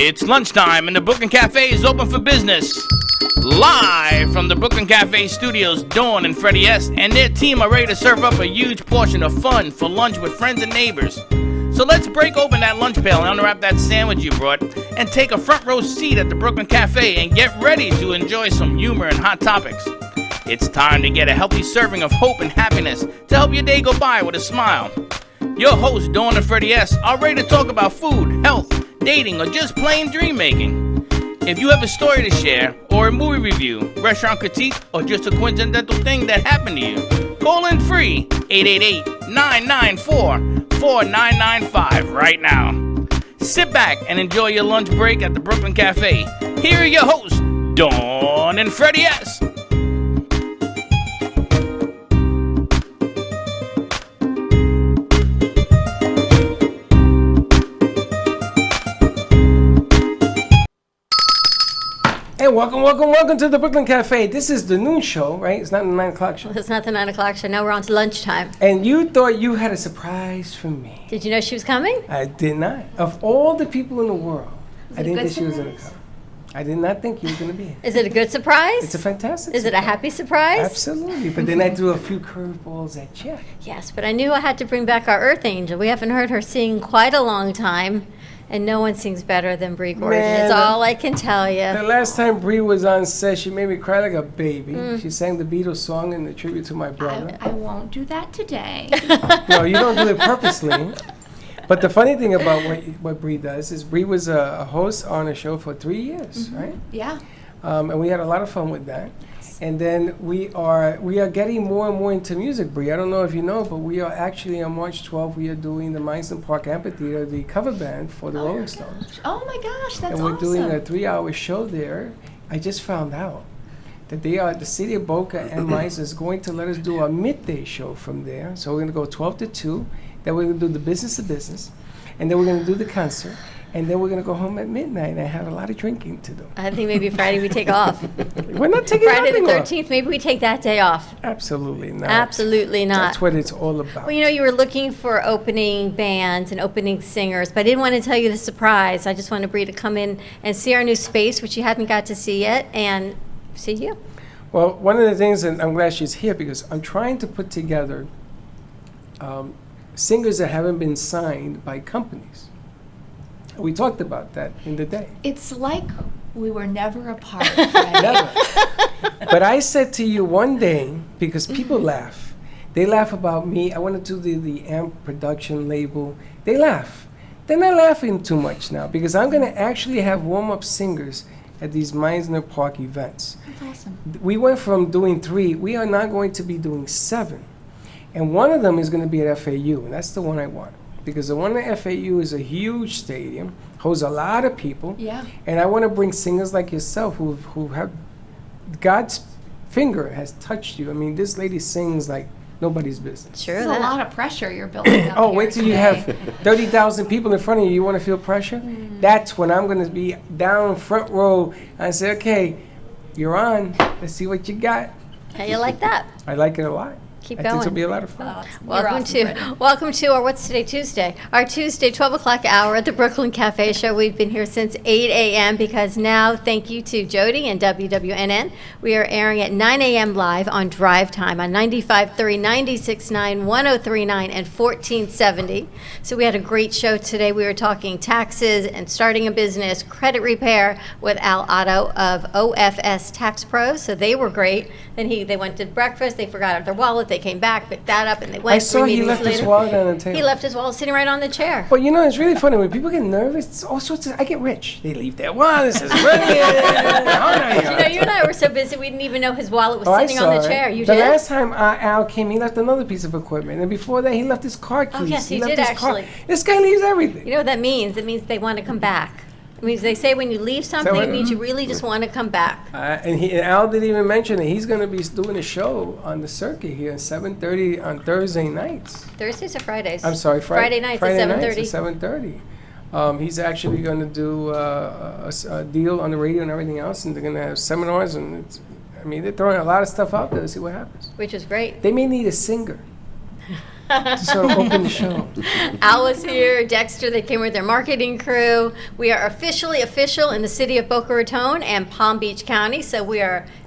It's lunchtime and the Brooklyn Cafe is open for business. Live from the Brooklyn Cafe studios, Dawn and Freddie S. and their team are ready to serve up a huge portion of fun for lunch with friends and neighbors. So let's break open that lunch pail and unwrap that sandwich you brought and take a front row seat at the Brooklyn Cafe and get ready to enjoy some humor and hot topics. It's time to get a healthy serving of hope and happiness to help your day go by with a smile. Your hosts, Dawn and Freddie S., are ready to talk about food, health, dating, or just plain dream making. If you have a story to share, or a movie review, restaurant critique, or just a coincidental thing that happened to you, call in free 888-994-4995 right now. Sit back and enjoy your lunch break at the Brooklyn Cafe. Here are your hosts, Dawn and Freddie S. Hey, welcome to the Brooklyn Cafe. This is the noon show, right? It's not the 9 o'clock show. It's not the 9 o'clock show. Now we're on to lunchtime. And you thought you had a surprise for me. Did you know she was coming? I did not. Of all the people in the world, I didn't think she was going to come. I did not think you were going to be here. Is it a good surprise? It's a fantastic Is surprise. it a happy surprise? Absolutely. But then I threw a few curveballs at you. Yes, but I knew I had to bring back our Earth Angel. We haven't heard her sing quite a long time. And no one sings better than Bree Gordon. It's all I can tell you. The last time Bree was on set, she made me cry like a baby. She sang the Beatles song in the tribute to my brother. I won't do that today. No, you don't do it purposely. But the funny thing about what Bree does is Bree was a host on a show for 3 years, right? Yeah. And we had a lot of fun with that. And then we are getting more and more into music, Bree. I don't know if you know, but we are actually on March 12th, we are doing the Meissen Park Amphitheater, the cover band for the Rolling Stones. Oh my gosh, that's and we're awesome. doing a 3-hour show there. I just found out that the city of Boca and Meissen is going to let us do a midday show from there. So we're going to go 12 to 2. Then we're going to do the business to business. And then we're going to do the concert. And then we're going to go home at midnight and have a lot of drinking to do. I think maybe Friday we take off. We're not taking Friday the nothing off. 13th, maybe we take that day off. Absolutely not. Absolutely not. That's what it's all about. Well, you know, you were looking for opening bands and opening singers, but I didn't want to tell you the surprise. I just wanted Bree to come in and see our new space, which you haven't got to see yet, and see you. Well, one of the things, and I'm glad she's here, because I'm trying to put together singers that haven't been signed by companies. We talked about that in the day. It's like we were never apart, Freddie. Never. But I said to you one day, because people laugh. They laugh about me. I want to do the AMP production label. They laugh. They're not laughing too much now, because I'm going to actually have warm-up singers at these Meisner Park events. That's awesome. We went from doing 3. We are now going to be doing 7. And one of them is going to be at FAU, and that's the one I want. Because the one at FAU is a huge stadium, holds a lot of people. Yeah. And I want to bring singers like yourself who have, God's finger has touched you. I mean, this lady sings like nobody's business. Sure. There's a lot of pressure you're building up Oh, here wait till you today. have 30,000 people in front of you. You want to feel pressure? That's when I'm going to be down front row and say, okay, you're on. Let's see what you got. How you like that? I like it a lot. Keep I think it'll going. be a lot of fun. Welcome to our what's today, Tuesday? Our Tuesday 12 o'clock hour at the Brooklyn Cafe Show. We've been here since 8 a.m. because now, thank you to Jody and WWNN, we are airing at 9 a.m. live on Drive Time on 95.3, 96.9, 103.9, and 1470. So we had a great show today. We were talking taxes and starting a business, credit repair with Al Otto of OFS Tax Pros. So they were great. Then they went to breakfast. They forgot their wallet. They came back, picked that up, and they went. I saw he left his wallet on the table. He left his wallet sitting right on the chair. Well, you know, it's really funny. When people get nervous, it's all sorts of, I get rich. They leave their wallet. It says, You and I were so busy, we didn't even know his wallet was Oh, I sitting saw on the it. chair. You the did? last time Al came, he left another piece of equipment. And before that, he left his car keys. Oh, yes, he left did, his car. actually. This guy leaves everything. You know what that means? It means they want to come back. It means they say when you leave something, what- it means you really just want to come back. And Al didn't even mention it. He's going to be doing a show on the circuit here at 7:30 on Thursday nights. Thursdays or Fridays? I'm sorry, Friday nights at 7:30. 7:30. He's actually going to do a deal on the radio and everything else, and they're going to have seminars. And they're throwing a lot of stuff out there to see what happens. Which is great. They may need a singer. to sort of open the show. Al was here, Dexter, they came with their marketing crew. We are officially official in the city of Boca Raton and Palm Beach County, so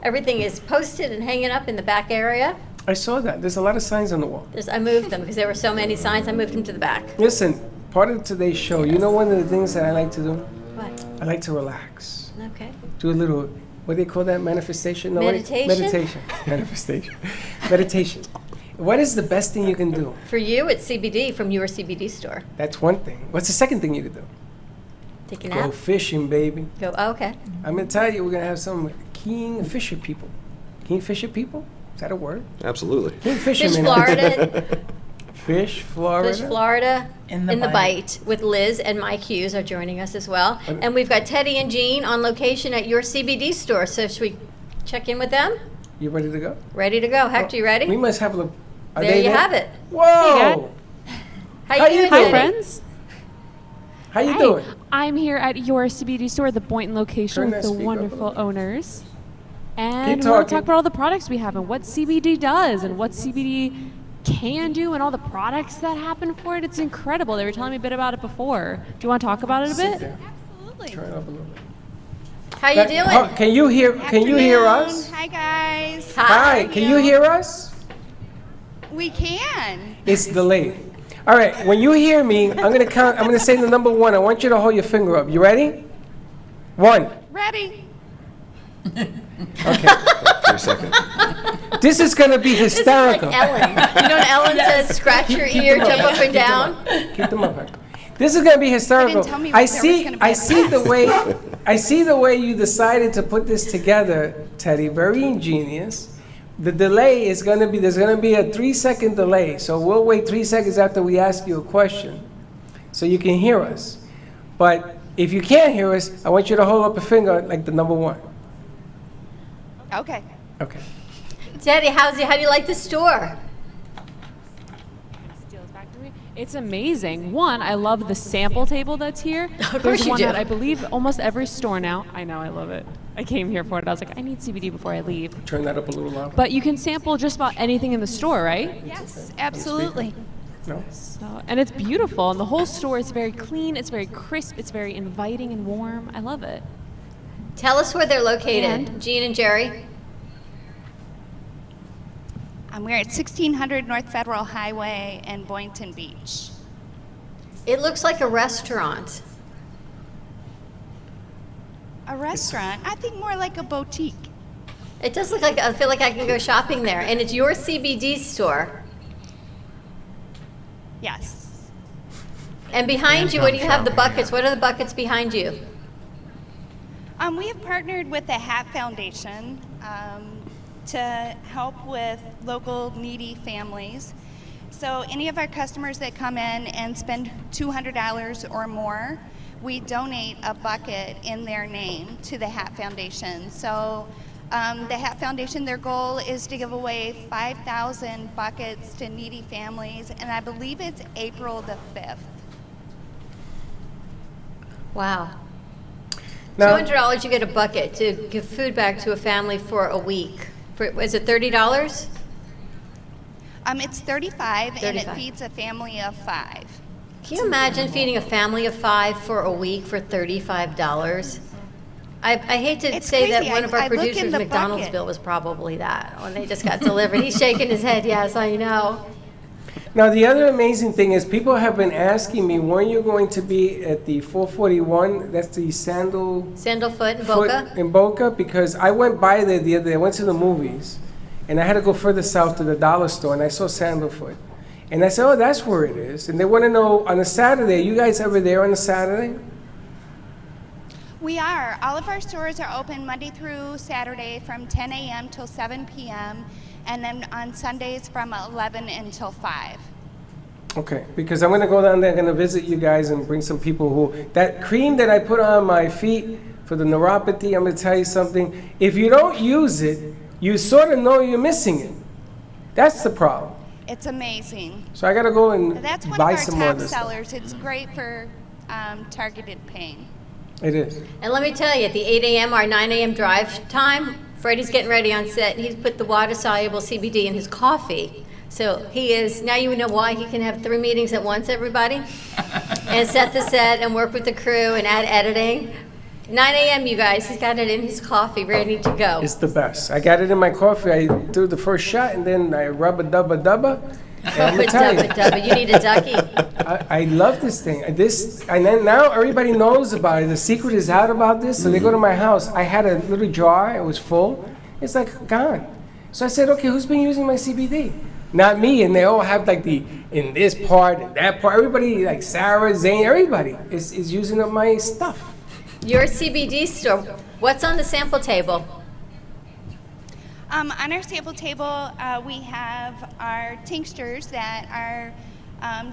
everything is posted and hanging up in the back area. I saw that. There's a lot of signs on the wall. I moved them because there were so many signs, I moved them to the back. Listen, part of today's show, you know one of the things that I like to do? What? I like to relax. Okay. Do a little, what do they call that, manifestation? No, wait. Meditation? Meditation. Manifestation. Meditation. What is the best thing you can do? For you, it's CBD from your CBD store. That's one thing. What's the second thing you can do? Take a Go nap. fishing, baby. Okay. I'm going to tell you, we're going to have some kingfisher people. Kingfisher people? Is that a word? Absolutely. Kingfisher. Fish Florida. Fish Florida. Fish Florida In the Bite with Liz and Mike Hughes are joining us as well. And we've got Teddy and Jean on location at your CBD store. So should we check in with them? You ready to go? Ready to go. Hector, you ready? We must have a. Are There they you have it. Whoa! How How you you doing, doing? Hi, Teddy? friends. How you Hi. doing? I'm here at your CBD store, the Boynton location, Turn with that the speaker up a wonderful little. owners. Keep And we're going to talking. talk about all the products we have and what CBD does and what CBD can do and all the products that happen for it. It's incredible. They were telling me a bit about it before. Do you want to talk about it a Sit bit? there. Absolutely. Turn it up a little bit. How you doing? Can you hear? Can you hear Afternoon. us? Hi, guys. Hi. Can you hear us? We can. It's delayed. All right. When you hear me, I'm gonna count. I'm gonna say the number 1. I want you to hold your finger up. You ready? 1. Ready. Okay. 3 seconds. This is gonna be This is hysterical. like Ellen. You know when Ellen says, scratch your ear, jump up and down? Keep them up. Hector. This is gonna be hysterical. tell me I there was see. gonna be I a see the way. I see the way you decided to put this together, Teddy. Very ingenious. The delay is gonna be. There's gonna be a 3-second delay. So we'll wait 3 seconds after we ask you a question, so you can hear us. But if you can't hear us, I want you to hold up a finger like the number 1. Okay. Okay. Teddy, how do you like the store? Steals back to me. It's amazing. One, I love the sample table that's here. course There's you one do. that I believe almost every store now. I know, I love it. I came here for it. I was like, I need CBD before I leave. Turn that up a little louder. But you can sample just about anything in the store, right? Yes, absolutely. No. So, and it's beautiful, and the whole store is very clean. It's very crisp. It's very inviting and warm. I love it. Tell us where they're located, Jean and Jerry. We're at 1600 North Federal Highway in Boynton Beach. It looks like a restaurant. A restaurant? I think more like a boutique. It does look like, I feel like I can go shopping there. And it's your CBD store. Yes. And behind you, what do you have the buckets? What are the buckets behind you? We have partnered with the Hat Foundation to help with local needy families. So any of our customers that come in and spend $200 or more, we donate a bucket in their name to the Hat Foundation. So the Hat Foundation, their goal is to give away 5,000 buckets to needy families, and I believe it's April the 5th. Wow. Now, $200, you get a bucket to give food back to a family for a week. Is it $30? It's 35, and it 35. feeds a family of 5. Can you imagine feeding a family of 5 for a week for $35? I hate to It's say that crazy. one of I our look in producers, the McDonald's bucket. bill was probably that when they just got delivered. He's shaking his head, yes, I know. now the other amazing thing is people have been asking me when you're going to be at the 441. That's the Sandalfoot and Foot Boca. in Boca, because I went by there the other day. I went to the movies, and I had to go further south to the dollar store, and I saw Sandalfoot. And I said, oh, that's where it is. And they want to know, on a Saturday, you guys ever there on a Saturday? We are. All of our stores are open Monday through Saturday from 10 a.m. till 7 p.m. and then on Sundays from 11 until 5. Okay, because I'm going to go down there, going to visit you guys and bring some people who, that cream that I put on my feet for the neuropathy, I'm going to tell you something. If you don't use it, you sort of know you're missing it. That's the problem. It's amazing. So I got to go and That's one buy of our some more top of this stuff. sellers. It's great for targeted pain. It is. And let me tell you, at the 8 a.m. or 9 a.m. drive time, Freddie's getting ready on set. He's put the water-soluble CBD in his coffee. So he is, now you know why he can have 3 meetings at once, everybody? And set the set and work with the crew and add editing. 9 a.m., you guys, he's got it in his coffee, ready to go. It's the best. I got it in my coffee. I do the first shot, and then I rub a dubba dubba. And I'm gonna tell you, Dubba, you need a ducky. I love this thing. And then now everybody knows about it. The secret is out about this. So they go to my house. I had a little jar. It was full. It's like gone. So I said, okay, who's been using my CBD? Not me. And they all have like in this part and that part. Everybody, like Sarah, Zane, everybody is using up my stuff. Your CBD store, what's on the sample table? On our sample table, we have our tinctures that are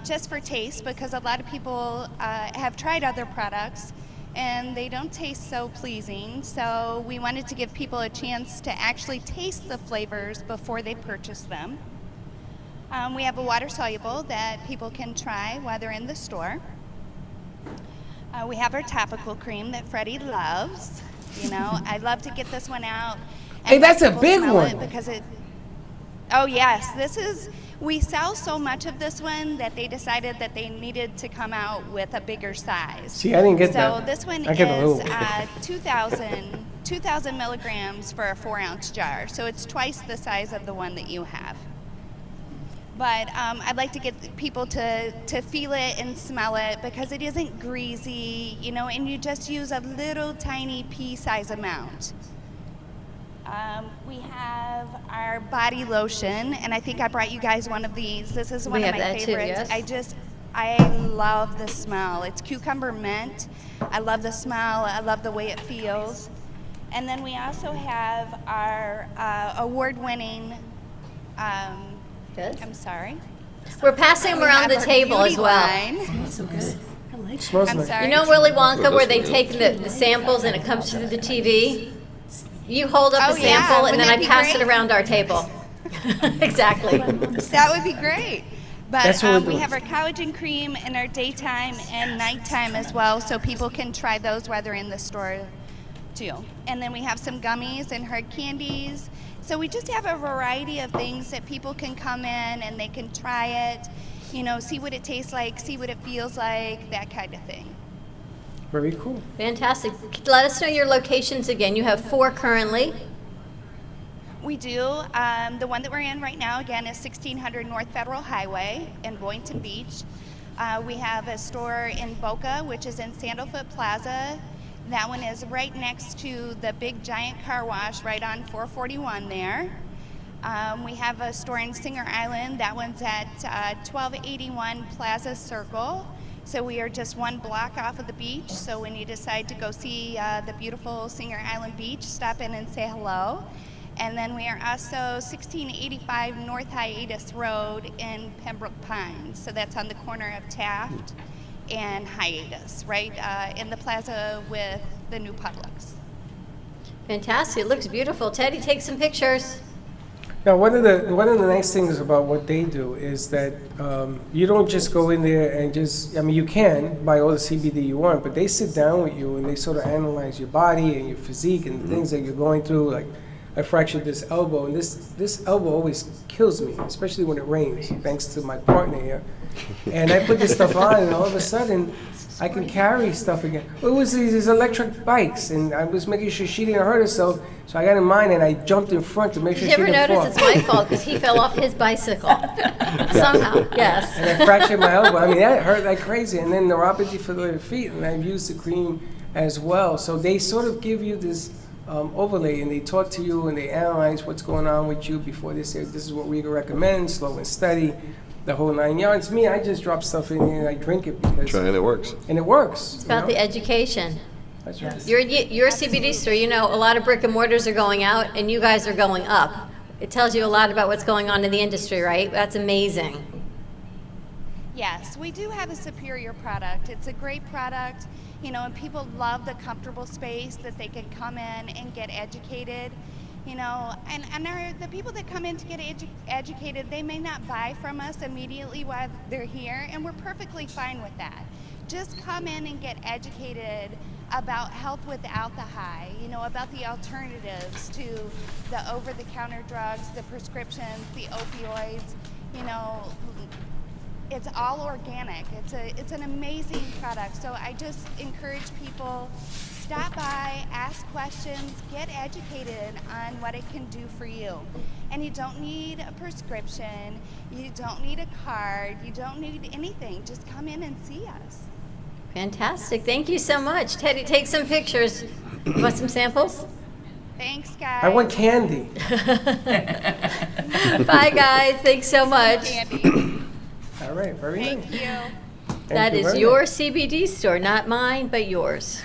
just for taste, because a lot of people have tried other products and they don't taste so pleasing. So we wanted to give people a chance to actually taste the flavors before they purchase them. We have a water soluble that people can try while they're in the store. We have our topical cream that Freddie loves. You know, I love to get this one out. Hey, that's a people big smell one. it because oh yes, we sell so much of this one that they decided that they needed to come out with a bigger size. See, I didn't get that. So this one I get a is little. 2,000 milligrams for a 4-ounce jar. So it's twice the size of the one that you have. But I'd like to get people to feel it and smell it, because it isn't greasy, you know, and you just use a little tiny pea-size amount. We have our body lotion, and I think I brought you guys one of these. This is one We of have my that too, favorites. yes. I love the smell. It's cucumber mint. I love the smell. I love the way it feels. And then we also have our award-winning, Good. I'm sorry. We're passing them We around the have our table as beauty well. line. Smells I'm like. sorry. You know Willy Wonka, where they take the samples and it comes through the TV? You hold up Oh, a yeah. sample and then I Wouldn't that be pass it great? around our table. Exactly. That would be great. But That's what we're we doing. have our collagen cream in our daytime and nighttime as well, so people can try those while they're in the store too. And then we have some gummies and hard candies. So we just have a variety of things that people can come in and they can try it, you know, see what it tastes like, see what it feels like, that kind of thing. Very cool. Fantastic. Let us know your locations again. You have 4 currently. We do. The one that we're in right now, again, is 1600 North Federal Highway in Boynton Beach. We have a store in Boca, which is in Sandalfoot Plaza. That one is right next to the big giant car wash right on 441 there. We have a store in Singer Island. That one's at 1281 Plaza Circle. So we are just 1 block off of the beach. So when you decide to go see the beautiful Singer Island beach, stop in and say hello. And then we are also 1685 North Hiatus Road in Pembroke Pines. So that's on the corner of Taft and Hiatus, right in the plaza with the new Publix. Fantastic. It looks beautiful. Teddy, take some pictures. Now, one of the nice things about what they do is that you don't just go in there and just, I mean, you can buy all the CBD you want, but they sit down with you and they sort of analyze your body and your physique and the things that you're going through. Like, I fractured this elbow, and this elbow always kills me, especially when it rains, thanks to my partner here. And I put this stuff on, and all of a sudden, I can carry stuff again. It was these electric bikes, and I was making sure she didn't hurt herself, so I got in mine, and I jumped in front to make sure Did you she ever didn't notice fall. it's my fault because he fell off his bicycle? Somehow, yes. And I fractured my elbow. I mean, that hurt like crazy. And then neuropathy for the feet, and I've used the cream as well. So they sort of give you this overlay, and they talk to you, and they analyze what's going on with you before they say, this is what we recommend, slow and steady, the whole 9 yards. Me, I just drop stuff in here, and I drink it because... Try and it works. And it works. It's about the education. That's right. You're a CBD store. You know, a lot of brick and mortars are going out, and you guys are going up. It tells you a lot about what's going on in the industry, right? That's amazing. Yes, we do have a superior product. It's a great product, you know, and people love the comfortable space that they can come in and get educated, you know, and the people that come in to get educated, they may not buy from us immediately while they're here, and we're perfectly fine with that. Just come in and get educated about health without the high, you know, about the alternatives to the over-the-counter drugs, the prescriptions, the opioids. you know, it's all organic. It's an amazing product. So I just encourage people, stop by, ask questions, get educated on what it can do for you. And you don't need a prescription, you don't need a card, you don't need anything. Just come in and see us. Fantastic. Thank you so much. Teddy, take some pictures. You want some samples? Thanks, guys. I want candy. Bye, guys. Thanks so much. Candy. All right, very nice. Thank you. That you is very your much. CBD store, not mine, but yours.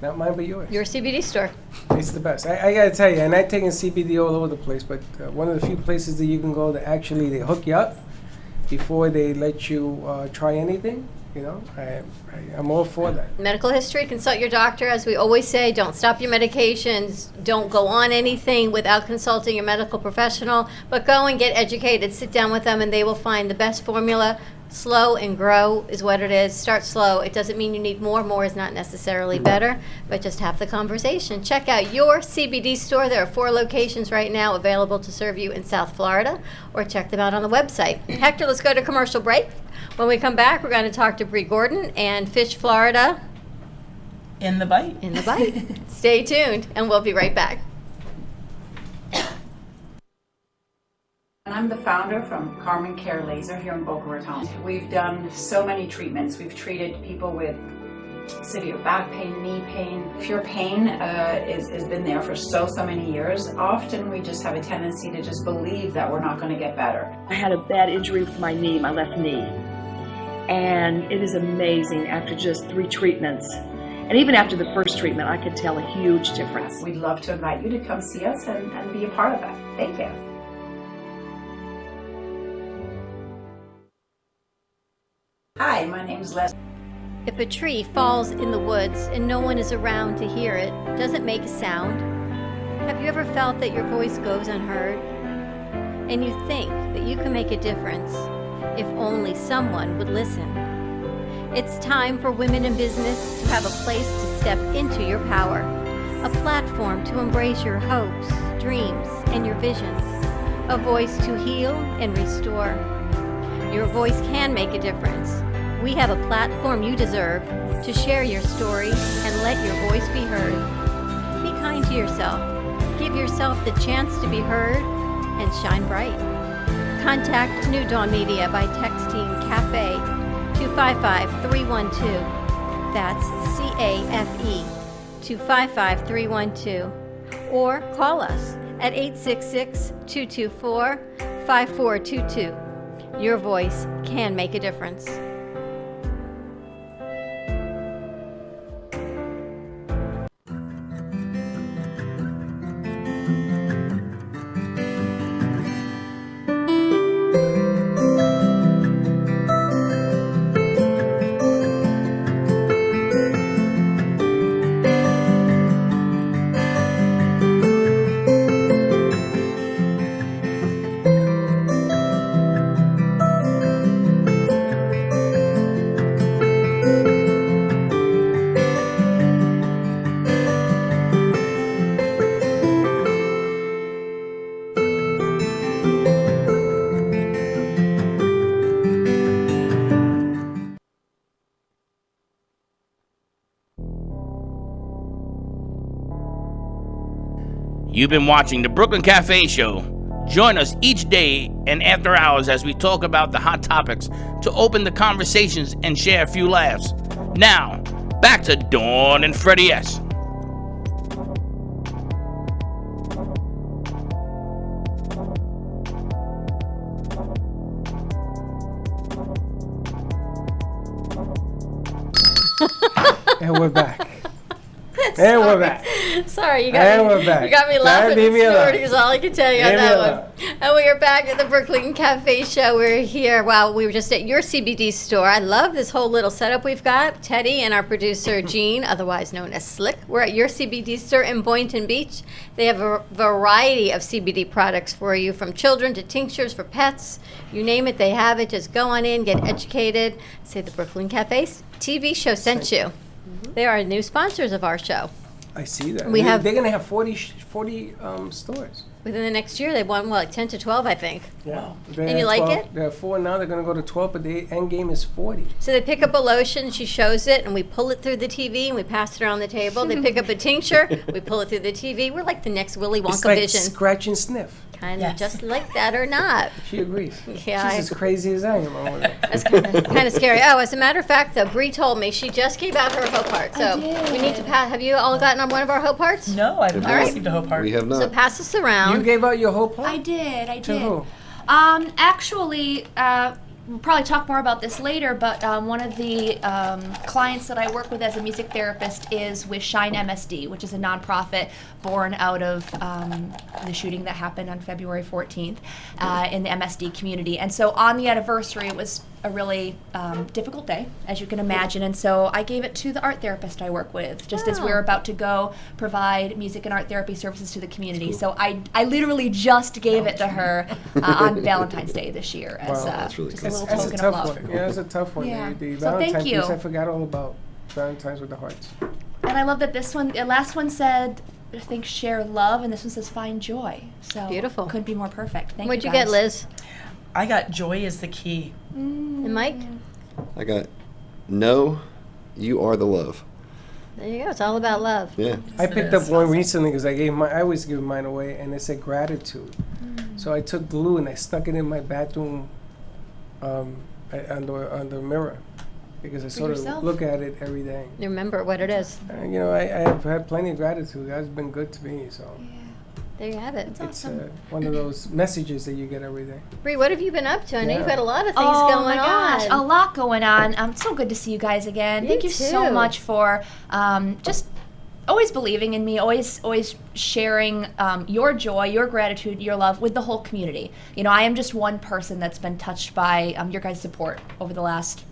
Not mine, but yours. Your CBD store. It's the best. I gotta tell you, and I've taken CBD all over the place, but one of the few places that you can go that actually they hook you up before they let you try anything. You know, I'm all for that. Medical history, consult your doctor. As we always say, don't stop your medications. Don't go on anything without consulting your medical professional, but go and get educated. Sit down with them and they will find the best formula. Slow and grow is what it is. Start slow. It doesn't mean you need more. More is not necessarily better, but just have the conversation. Check out your CBD store. There are 4 locations right now available to serve you in South Florida, or check them out on the website. Hector, let's go to commercial break. When we come back, we're going to talk to Bree Gordon and Fish Florida In the bite. in the bite. Stay tuned, and we'll be right back. And I'm the founder from Carmen Care Laser here in Boca Raton. We've done so many treatments. We've treated people with severe back pain, knee pain. If your pain has been there for so many years, often we just have a tendency to just believe that we're not going to get better. I had a bad injury with my knee, my left knee. And it is amazing after just 3 treatments. And even after the first treatment, I could tell a huge difference. We'd love to invite you to come see us and be a part of that. Thank you. Hi, my name's Leslie. If a tree falls in the woods and no one is around to hear it, does it make a sound? Have you ever felt that your voice goes unheard? And you think that you can make a difference if only someone would listen. It's time for women in business to have a place to step into your power, a platform to embrace your hopes, dreams, and your visions, a voice to heal and restore. Your voice can make a difference. We have a platform you deserve to share your story and let your voice be heard. Be kind to yourself. Give yourself the chance to be heard and shine bright. Contact New Dawn Media by texting CAFE to 55312. That's CAFE to 55312. Or call us at 866-224-5422. Your voice can make a difference. You've been watching the Brooklyn Cafe Show. Join us each day and after hours as we talk about the hot topics to open the conversations and share a few laughs. Now, back to Dawn and Freddie S. And we're back. And we're back. Sorry, you And got we're me. back. You got me That laughing. made me This laugh. is all I can tell you on Made me that laugh. one. And we are back at the Brooklyn Cafe Show. We're here. Wow, we were just at your CBD store. I love this whole little setup we've got. Teddy and our producer Jean, otherwise known as Slick. We're at your CBD store in Boynton Beach. They have a variety of CBD products for you, from children to tinctures for pets. You name it, they have it. Just go on in, get educated. Say the Brooklyn Cafe TV show sent you. They are new sponsors of our show. I see that. We have- They're going to have 40 stores. Within the next year, they won, like 10 to 12, I think. Yeah. And you like it? They're 4 now. They're going to go to 12, but the end game is 40. So they pick up a lotion, she shows it, and we pull it through the TV, and we pass it around the table. They pick up a tincture, we pull it through the TV. We're like the next Willy Wonka It's like Vision. scratch and sniff. Kind of Yes. just like that or not. She agrees. Yeah, She's as crazy as I am over there. That's kind of scary. Oh, as a matter of fact, though, Bree told me she just gave out her Hope Heart. So we need to pass. Have you all gotten on one of our Hope Hearts? No, I've not right. received a Hope Heart. We have So not. pass this around. You gave out your whole part? I did. To who? Actually, we'll probably talk more about this later, but one of the clients that I work with as a music therapist is with Shine MSD, which is a nonprofit born out of the shooting that happened on February 14th in the MSD community. And so on the anniversary, it was a really difficult day, as you can imagine. And so I gave it to the art therapist I work with, just as we were about to go provide music and art therapy services to the community. So I literally just gave it to her on Valentine's Day this year as Wow, that's really just cool. a little That's a token tough of love. one. Yeah, that's a tough one. Yeah. The So thank Valentine's you. piece, I forgot all about Valentine's with the hearts. And I love that this one, the last one said, I think, share love, and this one says find joy. So Beautiful. Couldn't be more perfect. Thank What'd you guys. get, Liz? I got joy is the key. And Mike? I got no, you are the love. There you go. It's all about love. Yeah. I it picked is. up one recently because I always give mine away, and it said gratitude. So I took glue and I stuck it in my bathroom on the mirror because I sort yourself? of look at it every day. You remember what it is. You know, I have had plenty of gratitude. God's been good to me, so There you have it. it's one of those messages that you get every day. Bree, what have you been up to? I know you've Yeah. got a lot of things Oh going my gosh, on. a lot going on. So good to see you guys again. You Thank you so too. much for just always believing in me, always sharing your joy, your gratitude, your love with the whole community. You know, I am just one person that's been touched by your guys' support over the last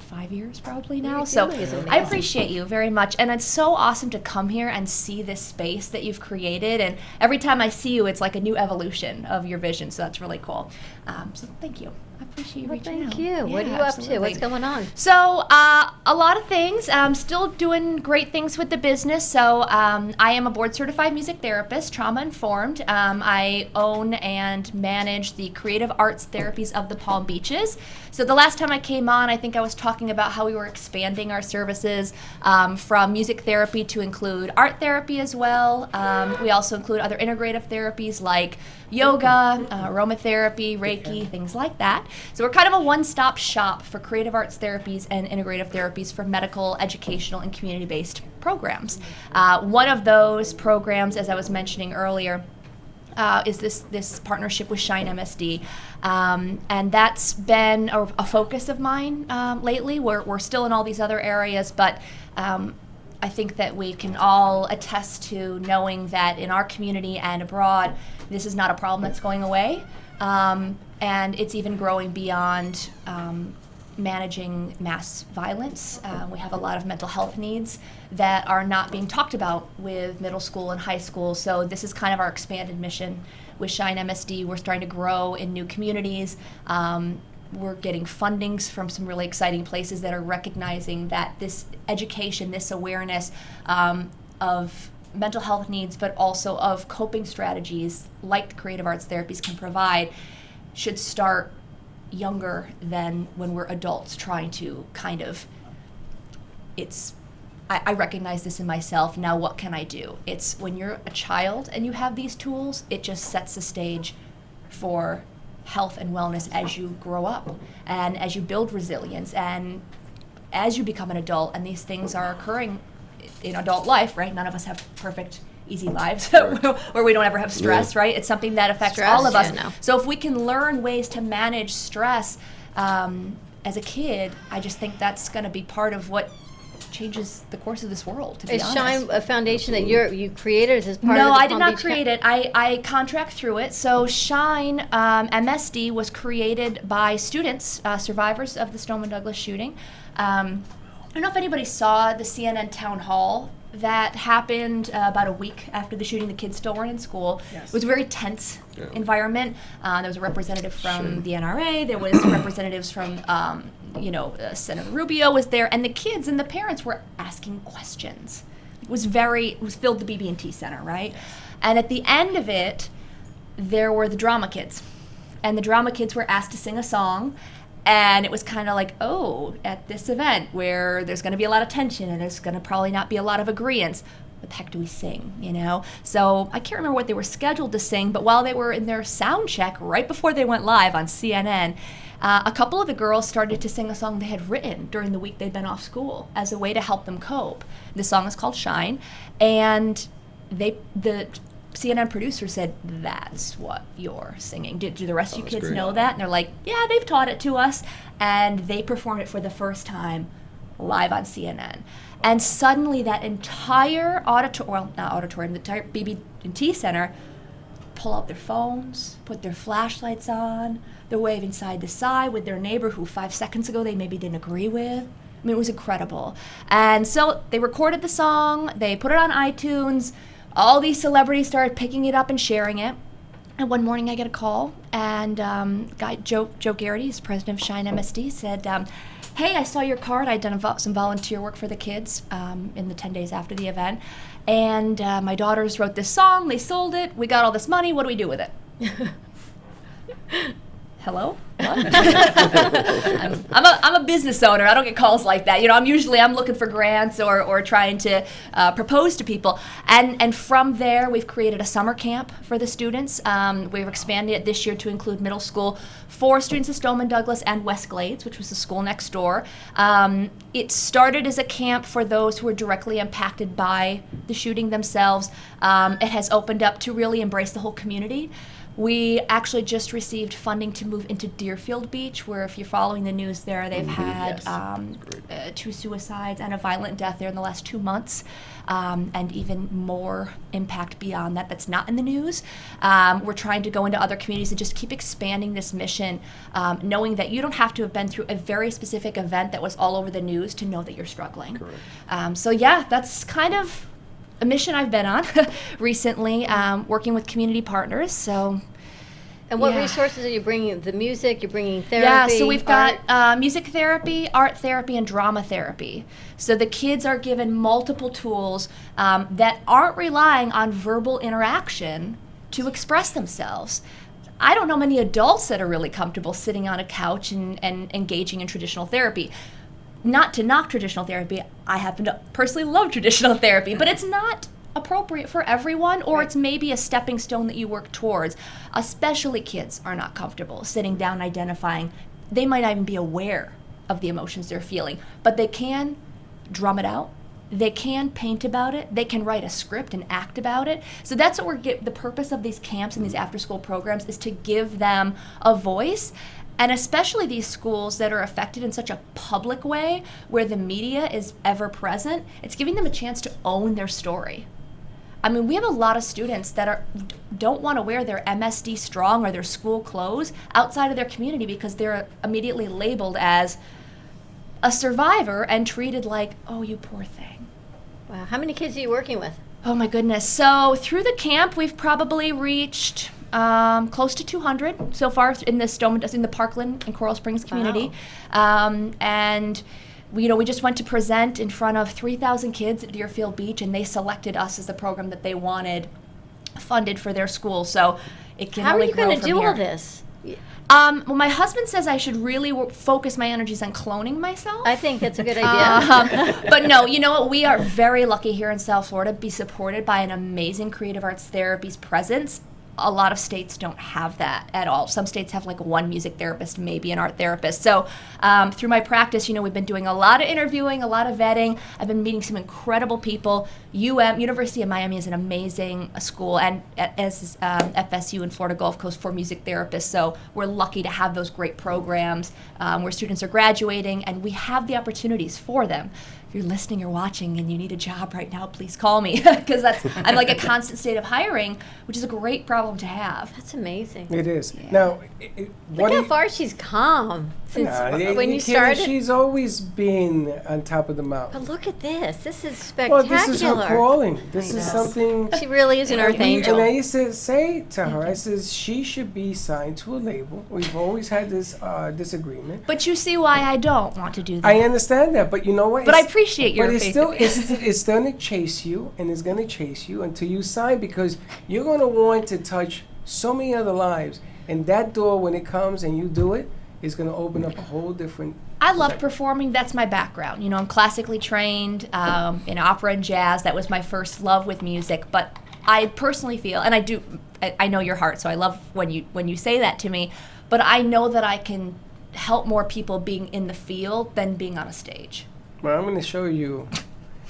5 years probably now. Your So family is amazing. I appreciate you very much. And it's so awesome to come here and see this space that you've created. And every time I see you, it's like a new evolution of your vision. So that's really cool. So thank you. I appreciate you Well, reaching thank out. you. What are Yeah, you up to? absolutely. What's going on? So, a lot of things. I'm still doing great things with the business. So, I am a board certified music therapist, trauma informed. I own and manage the creative arts therapies of the Palm Beaches. So, the last time I came on, I think I was talking about how we were expanding our services from music therapy to include art therapy as well. We also include other integrative therapies like yoga, aromatherapy, Reiki, things like that. So we're kind of a one-stop shop for creative arts therapies and integrative therapies for medical, educational, and community-based programs. One of those programs, as I was mentioning earlier, is this partnership with Shine MSD. And that's been a focus of mine lately. We're still in all these other areas, but I think that we can all attest to knowing that in our community and abroad, this is not a problem that's going away. And it's even growing beyond managing mass violence. We have a lot of mental health needs that are not being talked about with middle school and high school. So this is kind of our expanded mission with Shine MSD. We're starting to grow in new communities. We're getting fundings from some really exciting places that are recognizing that this education, this awareness of mental health needs, but also of coping strategies like the creative arts therapies can provide, should start younger than when we're adults trying to kind of, I recognize this in myself, now what can I do? It's when you're a child and you have these tools, it just sets the stage for health and wellness as you grow up and as you build resilience and as you become an adult, and these things are occurring in adult life, right? None of us have perfect, easy lives where we don't ever have stress, right? It's something that affects Stress, all of us. yeah, no. So if we can learn ways to manage stress as a kid, I just think that's going to be part of what changes the course of this world, to be Is honest. Shine a foundation that you created as part of No, the I did Palm not Beach create it. I contract through it. So Shine MSD was created by students, survivors of the Stoneman Douglas shooting. I don't know if anybody saw the CNN town hall that happened about a week after the shooting. The kids still weren't in school. Yes. It was a very tense environment. There was a representative from the NRA. There was representatives from, Senator Rubio was there, and the kids and the parents were asking questions. It was filled the BB&T Center, right? And at the end of it, there were the drama kids. And the drama kids were asked to sing a song. And it was kind of like, oh, at this event where there's going to be a lot of tension and there's going to probably not be a lot of agreeance, what the heck do we sing, you know? So I can't remember what they were scheduled to sing, but while they were in their sound check right before they went live on CNN, a couple of the girls started to sing a song they had written during the week they'd been off school as a way to help them cope. The song is called Shine, and the CNN producer said, that's what you're singing. Do the rest of you kids know that? And they're like, yeah, they've taught it to us. And they performed it for the first time live on CNN. And suddenly that entire the entire BB&T Center pull out their phones, put their flashlights on, they're waving side to side with their neighbor who 5 seconds ago they maybe didn't agree with. I mean, it was incredible. And so they recorded the song, they put it on iTunes, all these celebrities started picking it up and sharing it. And one morning I get a call, and Joe Garrity, who's president of Shine MSD, said, hey, I saw your card. I'd done some volunteer work for the kids in the 10 days after the event. And my daughters wrote this song. They sold it. We got all this money. What do we do with it? Hello? What? I'm a business owner. I don't get calls like that. You know, I'm looking for grants or trying to propose to people. And from there, we've created a summer camp for the students. We've expanded it this year to include middle school for students at Stoneman Douglas and West Glades, which was the school next door. It started as a camp for those who were directly impacted by the shooting themselves. It has opened up to really embrace the whole community. We actually just received funding to move into Deerfield Beach, where if you're following the news there, they've had 2 suicides and a violent death there in the last 2 months, and even more impact beyond that that's not in the news. We're trying to go into other communities and just keep expanding this mission, knowing that you don't have to have been through a very specific event that was all over the news to know that you're struggling. So yeah, that's kind of a mission I've been on recently, working with community partners. And what resources are you bringing? The music, you're bringing therapy? Yeah, so we've got music therapy, art therapy, and drama therapy. So the kids are given multiple tools that aren't relying on verbal interaction to express themselves. I don't know many adults that are really comfortable sitting on a couch and engaging in traditional therapy. Not to knock traditional therapy, I happen to personally love traditional therapy, but it's not appropriate for everyone, or it's maybe a stepping stone that you work towards. Especially kids are not comfortable sitting down identifying. They might not even be aware of the emotions they're feeling, but they can drum it out. They can paint about it. They can write a script and act about it. So that's what the purpose of these camps and these after-school programs is, to give them a voice. And especially these schools that are affected in such a public way, where the media is ever present, it's giving them a chance to own their story. I mean, we have a lot of students that don't want to wear their MSD Strong or their school clothes outside of their community because they're immediately labeled as a survivor and treated like, oh, you poor thing. Wow. How many kids are you working with? Oh, my goodness. So through the camp, we've probably reached close to 200 so far in the Parkland and Coral Springs community. Wow. And we just went to present in front of 3,000 kids at Deerfield Beach, and they selected us as the program that they wanted funded for their school. So it can only grow from here. How are you going to do all this? Well, my husband says I should really focus my energies on cloning myself. I think that's a good idea. But no, you know what? We are very lucky here in South Florida to be supported by an amazing creative arts therapies presence. A lot of states don't have that at all. Some states have like one music therapist, maybe an art therapist. So through my practice, we've been doing a lot of interviewing, a lot of vetting. I've been meeting some incredible people. University of Miami is an amazing school, and as is FSU and Florida Gulf Coast for music therapists. So we're lucky to have those great programs where students are graduating, and we have the opportunities for them. If you're listening or watching and you need a job right now, please call me, because I'm like a constant state of hiring, which is a great problem to have. That's amazing. It is. Yeah. Now, look how far she's come since when you started. She's always been on top of the mountain. But look at this. This is spectacular. Well, this is her calling. This is something. She really is an earth angel. And I used to say to her, I says, she should be signed to a label. We've always had this disagreement. But you see why I don't want to do that. I understand that, but you know what? But I appreciate your faith. But it's still going to chase you, and it's going to chase you until you sign, because you're going to want to touch so many other lives. And that door, when it comes and you do it, is going to open up a whole different. I love performing. That's my background. You know, I'm classically trained in opera and jazz. That was my first love with music. But I personally feel, and I know your heart, so I love when you say that to me. But I know that I can help more people being in the field than being on a stage. Well, I'm going to show you.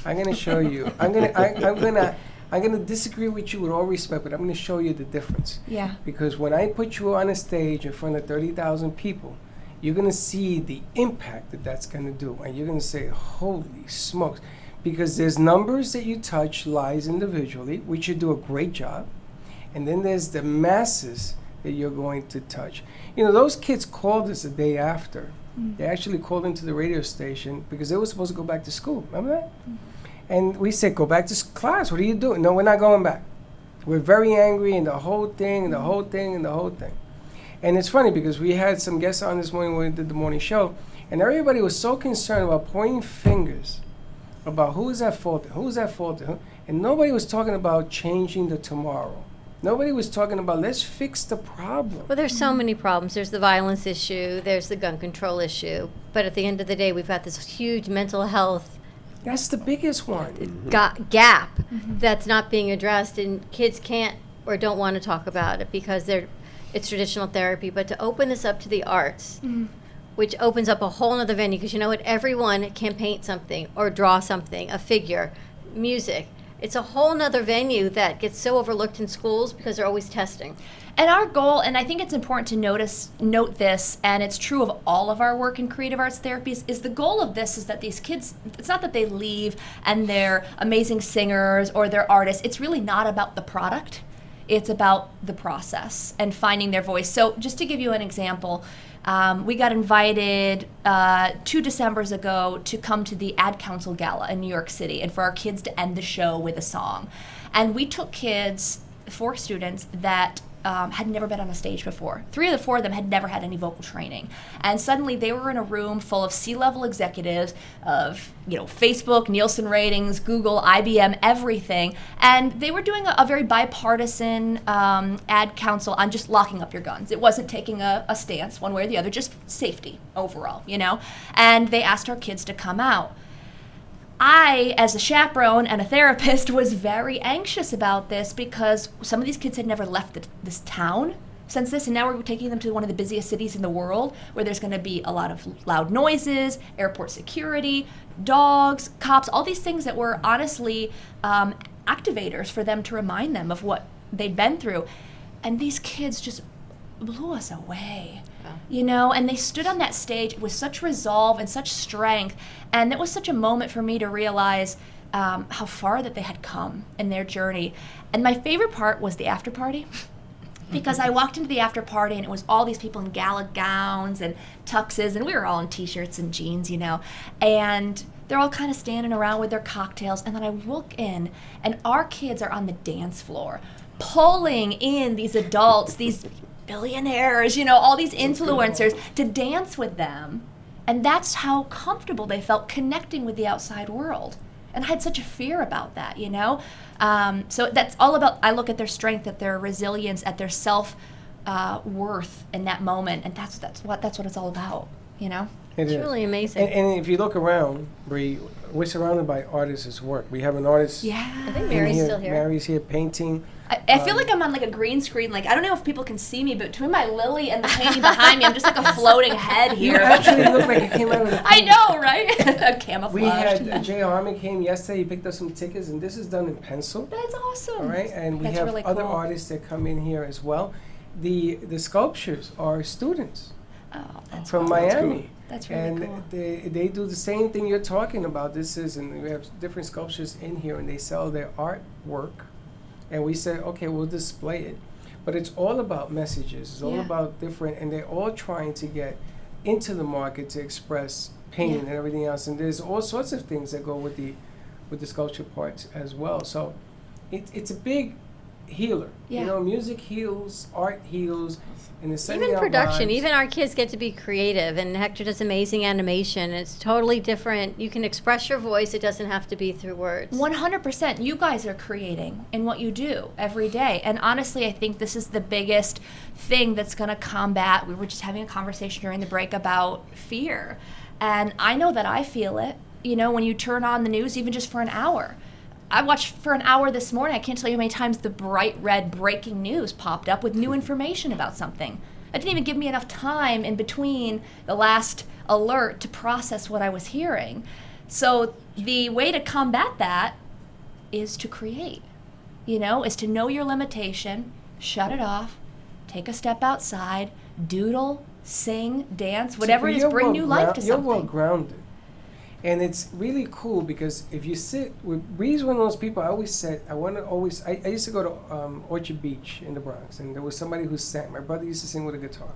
I'm going to show you. I'm going to disagree with you with all respect, but I'm going to show you the difference. Yeah. Because when I put you on a stage in front of 30,000 people, you're going to see the impact that that's going to do. And you're going to say, holy smokes. Because there's numbers that you touch lives individually, which you do a great job. And then there's the masses that you're going to touch. You know, those kids called us the day after. They actually called into the radio station because they were supposed to go back to school. Remember that? And we said, go back to class. What are you doing? No, we're not going back. We're very angry and the whole thing and the whole thing and the whole thing. And it's funny because we had some guests on this morning when we did the morning show, and everybody was so concerned about pointing fingers about who is at fault, and nobody was talking about changing the tomorrow. Nobody was talking about let's fix the problem. Well, there's so many problems. There's the violence issue, there's the gun control issue, but at the end of the day, we've got this huge mental health That's the biggest one. gap that's not being addressed, and kids can't or don't want to talk about it because it's traditional therapy. But to open this up to the arts, which opens up a whole other venue, because you know what, everyone can paint something or draw something, a figure, music. It's a whole nother venue that gets so overlooked in schools because they're always testing. And our goal, and I think it's important to note this, and it's true of all of our work in creative arts therapies, is the goal of this is that these kids, it's not that they leave and they're amazing singers or they're artists. It's really not about the product. It's about the process and finding their voice. So just to give you an example, we got invited 2 Decembers ago to come to the Ad Council Gala in New York City and for our kids to end the show with a song. And we took kids, 4 students, that had never been on a stage before. 3 of the 4 of them had never had any vocal training. And suddenly they were in a room full of C-level executives of, Facebook, Nielsen ratings, Google, IBM, everything. And they were doing a very bipartisan ad council on just locking up your guns. It wasn't taking a stance one way or the other, just safety overall, And they asked our kids to come out. I, as a chaperone and a therapist, was very anxious about this because some of these kids had never left this town since this, and now we're taking them to one of the busiest cities in the world where there's going to be a lot of loud noises, airport security, dogs, cops, all these things that were honestly activators for them to remind them of what they'd been through. And these kids just blew us away. And they stood on that stage with such resolve and such strength, and it was such a moment for me to realize how far that they had come in their journey. And my favorite part was the after party, because I walked into the after party and it was all these people in gala gowns and tuxes, and we were all in t-shirts and jeans, and they're all kind of standing around with their cocktails, and then I look in and our kids are on the dance floor pulling in these adults, these billionaires, all these influencers to dance with them. And that's how comfortable they felt connecting with the outside world. And I had such a fear about that, So that's all about, I look at their strength, at their resilience, at their self-worth in that moment. And that's what it's all about, It's really amazing. And if you look around, Bree, we're surrounded by artists' work. We have an artist. Yeah. I think Mary's still here. Mary's here painting. I feel like I'm on like a green screen. Like, I don't know if people can see me, but between my lily and the painting behind me, I'm just like a floating head here. You actually look like you came out of the I know, right? Camouflage. We had Jay Harmon came yesterday. He picked up some tickets, and this is done in pencil. That's awesome. All right, and we That's have really other cool. artists that come in here as well. The sculptures are students from Miami. That's really and cool. they do the same thing you're talking about. And we have different sculptures in here, and they sell their artwork. And we said, okay, we'll display it. But it's all about messages. It's all about different, and they're all trying to get into the market to express pain and everything else. And there's all sorts of things that go with the sculpture parts as well. So it's a big healer. Yeah. You know, music heals, art heals, and it's Even production, even our kids get to be creative, and Hector does amazing animation. It's totally different. You can express your voice. It doesn't have to be through words. 100%. You guys are creating in what you do every day. And honestly, I think this is the biggest thing that's going to combat. We were just having a conversation during the break about fear. And I know that I feel it. You know, when you turn on the news, even just for an hour. I watched for an hour this morning. I can't tell you how many times the bright red breaking news popped up with new information about something. It didn't even give me enough time in between the last alert to process what I was hearing. So the way to combat that is to create, you know, is to know your limitation, shut it off, take a step outside, doodle, sing, dance, whatever it is, bring new life to something. You're well grounded. And it's really cool because if you sit with Bree's, one of those people I always said, I used to go to Orchard Beach in the Bronx, and there was somebody who sang. My brother used to sing with a guitar.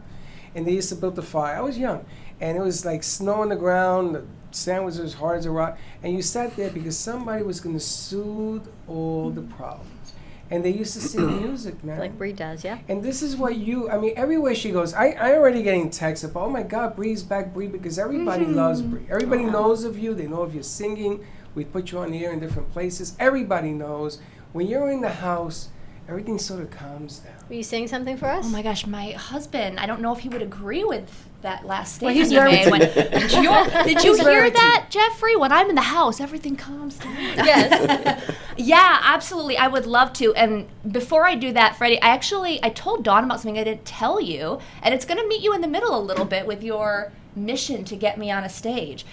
And they used to build a fire. I was young. And it was like snow on the ground, the sand was as hard as a rock. And you sat there because somebody was going to soothe all the problems. And they used to sing music, man. Like Bree does, yeah. And this is what everywhere she goes, I already getting texts about, oh my God, Bree's back, Bree, because everybody loves Bree. Everybody knows of you. They know if you're singing. We put you on the air in different places. Everybody knows. When you're in the house, everything sort of calms down. Will you sing something for us? Oh my gosh, my husband, I don't know if he would agree with that last statement he's you very made. Did you hear that, deep. Jeffrey? When I'm in the house, everything calms down. Yes. Yeah, absolutely. I would love to. And before I do that, Freddie, I told Dawn about something I didn't tell you, and it's going to meet you in the middle a little bit with your mission to get me on a stage.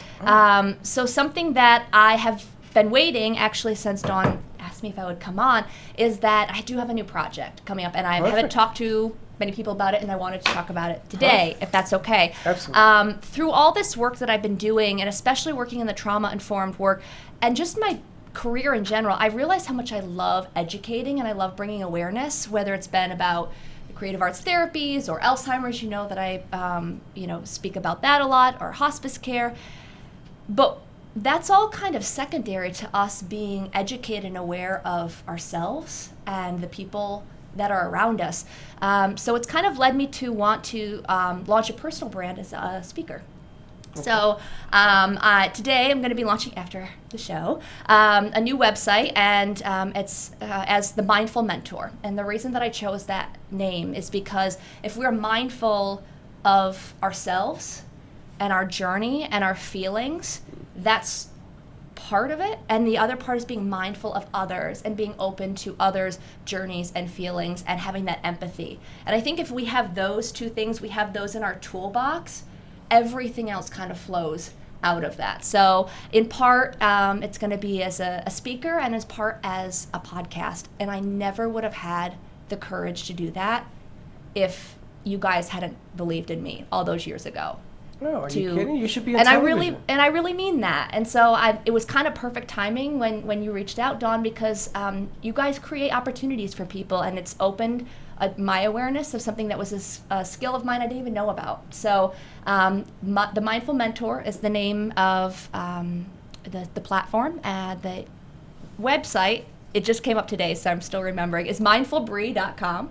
So something that I have been waiting, actually, since Dawn asked me if I would come on, is that I do have a new project coming up, and I haven't talked to many people about it, and I wanted to talk about it today, if that's okay. Absolutely. Through all this work that I've been doing, and especially working in the trauma-informed work, and just my career in general, I realized how much I love educating and I love bringing awareness, whether it's been about the creative arts therapies or Alzheimer's, you know that I speak about that a lot, or hospice care. But that's all kind of secondary to us being educated and aware of ourselves and the people that are around us. So it's kind of led me to want to launch a personal brand as a speaker. Okay. So today I'm going to be launching, after the show, a new website, and it's as the Mindful Mentor. And the reason that I chose that name is because if we're mindful of ourselves and our journey and our feelings, that's part of it, and the other part is being mindful of others and being open to others' journeys and feelings and having that empathy. And I think if we have those two things, we have those in our toolbox, everything else kind of flows out of that. So in part, it's going to be as a speaker, and as part as a podcast. And I never would have had the courage to do that if you guys hadn't believed in me all those years ago. No, are you kidding? You should be on and television. I really mean that. And so it was kind of perfect timing when you reached out, Dawn, because you guys create opportunities for people, and it's opened my awareness of something that was a skill of mine I didn't even know about. So the Mindful Mentor is the name of the platform. The website, it just came up today, so I'm still remembering, is mindfulbree.com.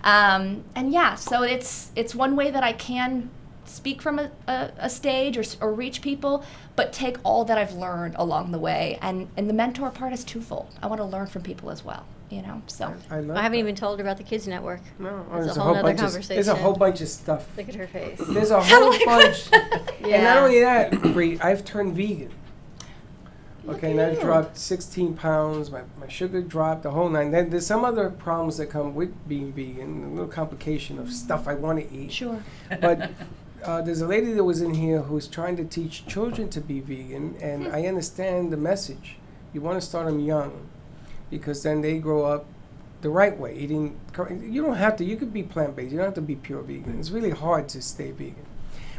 And yeah, so it's one way that I can speak from a stage or reach people, but take all that I've learned along the way. And the mentor part is twofold. I want to learn from people as well, you know. So I haven't even told her about the Kids Network. No, It's a whole other conversation. There's a whole bunch of stuff. Look at her face. There's a whole bunch. Yeah. And not only that, Bree, I've turned vegan. Okay, and I've dropped 16 pounds. My sugar dropped, the whole nine. Then there's some other problems that come with being vegan, a little complication of stuff I want to eat. Sure. But there's a lady that was in here who's trying to teach children to be vegan, and I understand the message. You want to start them young, because then they grow up the right way, eating. You don't have to. You could be plant-based. You don't have to be pure vegan. It's really hard to stay vegan.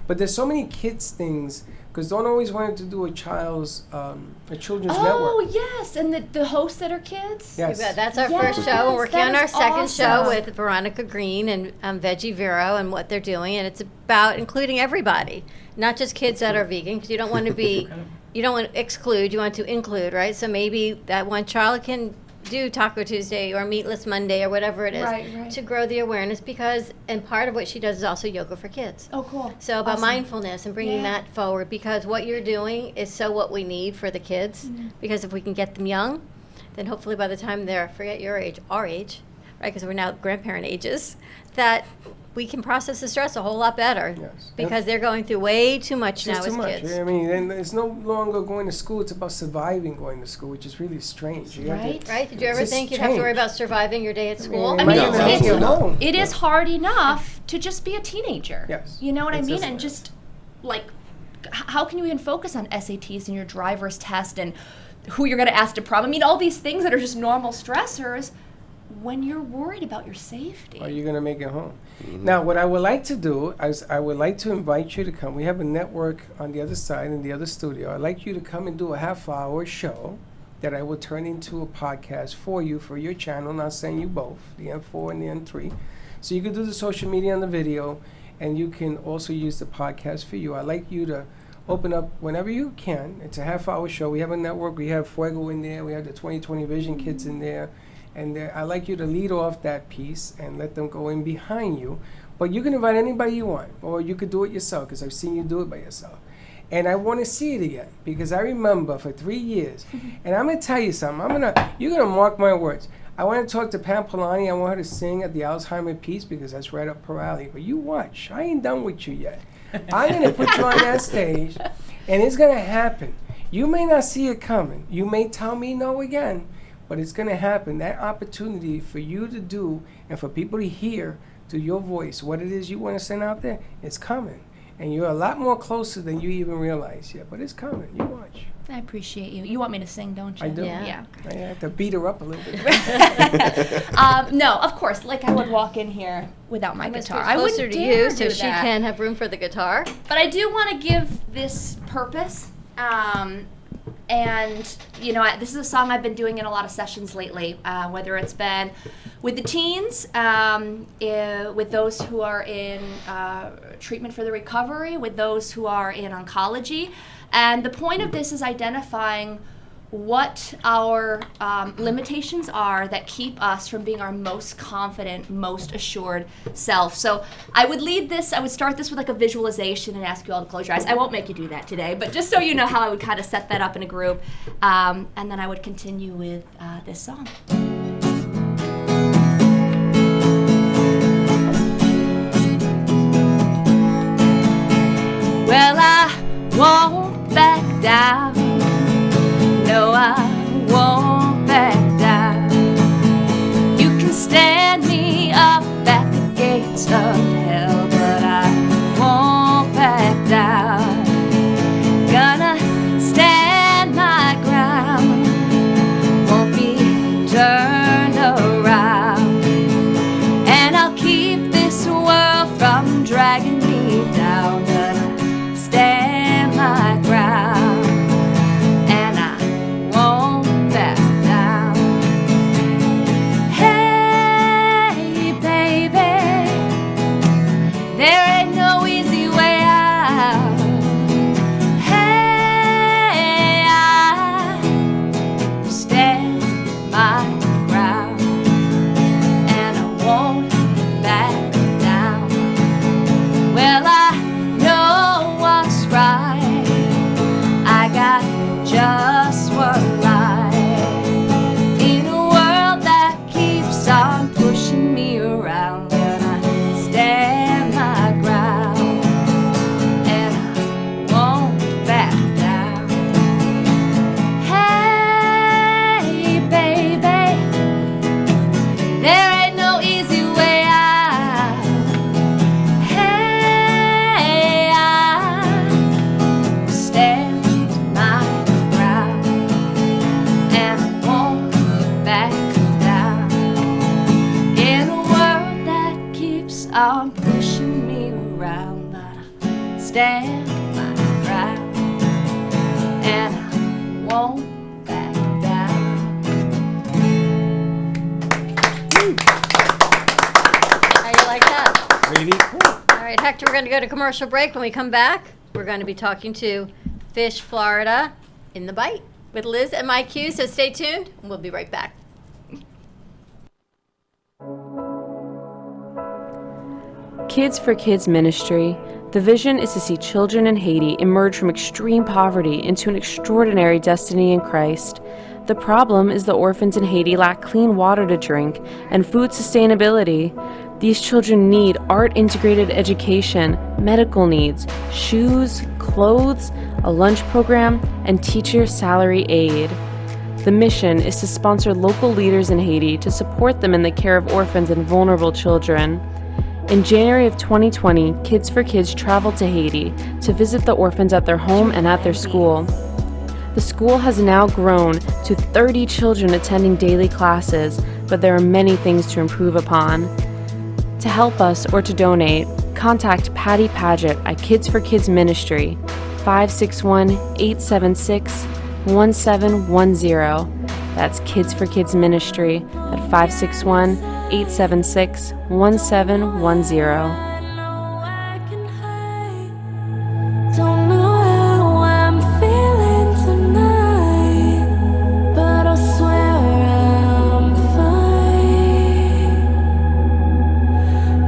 But there's so many kids things, because Dawn always wanted to do a children's network. Oh, yes, and the hosts that are kids? Yes. That's our Yes, first show. We're working that on our is second show awesome. with Veronica Green and Veggie Vero and what they're doing, and it's about including everybody, not just kids that are vegan, because you don't want to be, you don't want to exclude, you want to include, right? So maybe that one child can do Taco Tuesday or Meatless Monday or whatever it is Right. to grow the awareness and part of what she does is also yoga for kids. Oh, cool. So about Awesome. mindfulness and bringing Yeah. that forward, because what you're doing is so what we need for the kids. Mm-hmm. Because if we can get them young, then hopefully by the time they're, forget your age, our age, right, because we're now grandparent ages, that we can process the stress a whole lot better. Yes. Because they're going through way too much now It's as too much. kids. I mean, and it's no longer going to school. It's about surviving going to school, which is really strange. You have to- Right. Right? Did you ever Just think you'd have to worry change. about surviving your day at school? I I mean, mean, it's it's- alone. It is hard enough to just be a teenager. Yes. You know what I It's mean? just- And just like, how can you even focus on SATs and your driver's test and who you're going to ask to prom? I mean, all these things that are just normal stressors when you're worried about your safety. Are you going to make it home? Now, what I would like to do is I would like to invite you to come. We have a network on the other side in the other studio. I'd like you to come and do a half-hour show that I will turn into a podcast for you for your channel. And I'll send you both, the N4 and the N3. So you can do the social media and the video, and you can also use the podcast for you. I'd like you to open up whenever you can. It's a half-hour show. We have a network. We have Fuego in there. We have the 2020 Vision Kids in there. And I'd like you to lead off that piece and let them go in behind you. But you can invite anybody you want, or you could do it yourself, because I've seen you do it by yourself. And I want to see it again, because I remember for 3 years. And I'm going to tell you something. You're going to mark my words. I want to talk to Pam Polani. I want her to sing at the Alzheimer piece, because that's right up her alley. But you watch. I ain't done with you yet. I'm going to put you on that stage, and it's going to happen. You may not see it coming. You may tell me no again. But it's going to happen. That opportunity for you to do and for people to hear through your voice what it is you want to send out there, it's coming. And you're a lot more closer than you even realize yet. But it's coming. You watch. I appreciate you. You want me to sing, don't you? I do. Yeah. I have to beat her up a little bit. No, of course. Like I would walk in here without my I'm guitar. I I closer wouldn't to dare you so do she that. can have room for the guitar. But I do want to give this purpose. And, you know, this is a song I've been doing in a lot of sessions lately, whether it's been with the teens, with those who are in treatment for the recovery, with those who are in oncology. And the point of this is identifying what our limitations are that keep us from being our most confident, most assured self. So I would start this with like a visualization and ask you all to close your eyes. I won't make you do that today, but just so you know how I would kind of set that up in a group. And then I would continue with this song. Well, I won't back down. No, I won't back down. You can stand me up at the gates of hell, but I won't back down. Gonna stand my ground, won't be turned around, and I'll keep this world from dragging me down. Gonna stand my ground. Just one life in a world that keeps on pushing me around, and I stand my ground, and I won't back down. Hey, baby, there ain't no easy way out. Hey, I stand my and I won't back down. In a world that keeps on pushing me around, but I stand my ground, and I won't back down. How you like that? Really cool. All right, Hector, we're going to go to commercial break. When we come back, we're going to be talking to Fish Florida in the Bite with Liz and Mike Hughes. So stay tuned, and we'll be right back. Kids for Kids ministry, the vision is to see children in Haiti emerge from extreme poverty into an extraordinary destiny in Christ. The problem is the orphans in Haiti lack clean water to drink and food sustainability. These children need art-integrated education, medical needs, shoes, clothes, a lunch program, and teacher salary aid. The mission is to sponsor local leaders in Haiti to support them in the care of orphans and vulnerable children. In January of 2020, Kids for Kids traveled to Haiti to visit the orphans at their home and at their school. The school has now grown to 30 children attending daily classes, but there are many things to improve upon. To help us or to donate, contact Patty Paget at Kids for Kids Ministry, 561-876-1710. That's Kids for Kids Ministry at 561-876-1710. Don't know how I'm feeling tonight, but I swear I'm fine.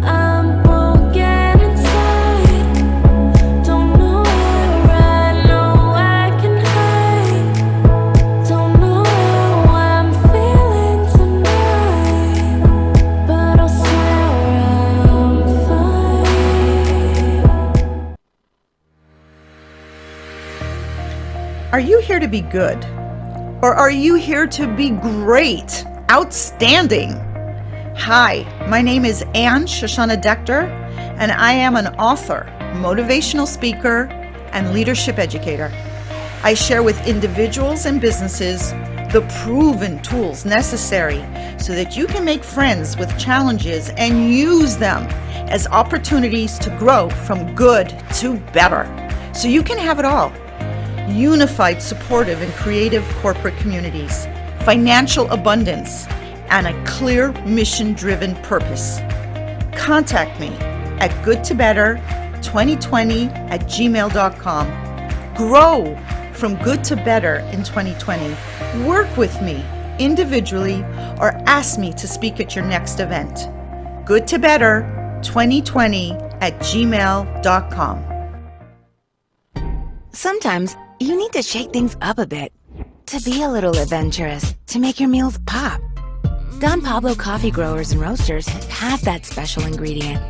I'm broken inside. Don't know where I know I can hide. Don't know how I'm feeling tonight, but I swear I'm fine. Are you here to be good? Or are you here to be great, outstanding? Hi, my name is Ann Shoshana Dector, and I am an author, motivational speaker, and leadership educator. I share with individuals and businesses the proven tools necessary so that you can make friends with challenges and use them as opportunities to grow from good to better, so you can have it all. Unified, supportive, and creative corporate communities, financial abundance, and a clear mission-driven purpose. Contact me at goodtobetter2020@gmail.com. Grow from good to better in 2020. Work with me individually or ask me to speak at your next event. goodtobetter2020@gmail.com. Sometimes you need to shake things up a bit, to be a little adventurous, to make your meals pop. Don Pablo Coffee Growers and Roasters has that special ingredient,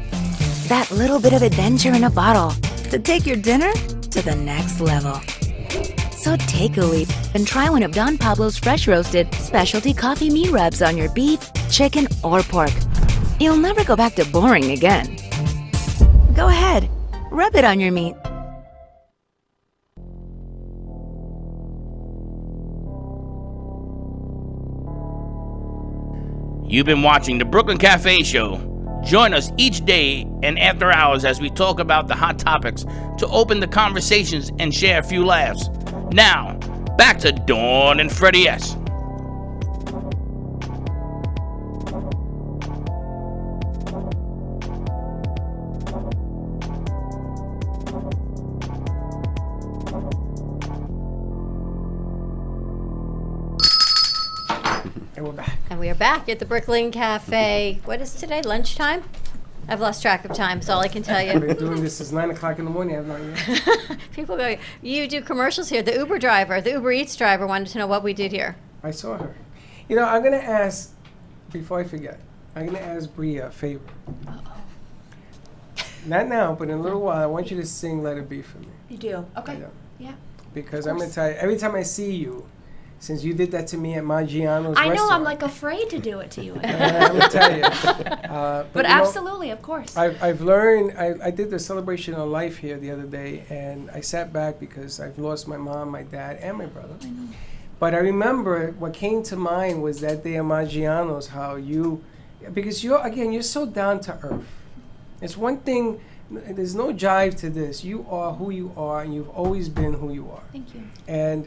that little bit of adventure in a bottle, to take your dinner to the next level. So take a leap and try one of Don Pablo's fresh roasted specialty coffee meat rubs on your beef, chicken, or pork. You'll never go back to boring again. Go ahead, rub it on your meat. You've been watching the Brooklyn Cafe Show. Join us each day and after hours as we talk about the hot topics to open the conversations and share a few laughs. Now, back to Dawn and Freddie S. And we're back. And we are back at the Brooklyn Cafe. What is today? Lunchtime? I've lost track of time, is all I can tell I've you. been doing this since 9 o'clock in the morning. I've not yet. People go, you do commercials here. The Uber driver, the Uber Eats driver wanted to know what we did here. I saw her. You know, I'm going to ask, before I forget, I'm going to ask Bria a favor. Not now, but in a little while, I want you to sing Let It Be for me. You do? Okay. I know. Yeah. Because I'm going to tell you, every time I see you, since you did that to me at Maggiano's I know, restaurant. I'm like afraid to do it to you. I'm going to tell you. But you know, absolutely, of course. I've learned, I did the celebration of life here the other day, and I sat back because I've lost my mom, my dad, and my brother. I know. But I remember what came to mind was that day at Maggiano's, how you, because you're so down to earth. It's one thing, there's no jive to this. You are who you are, and you've always been who you are. Thank you. And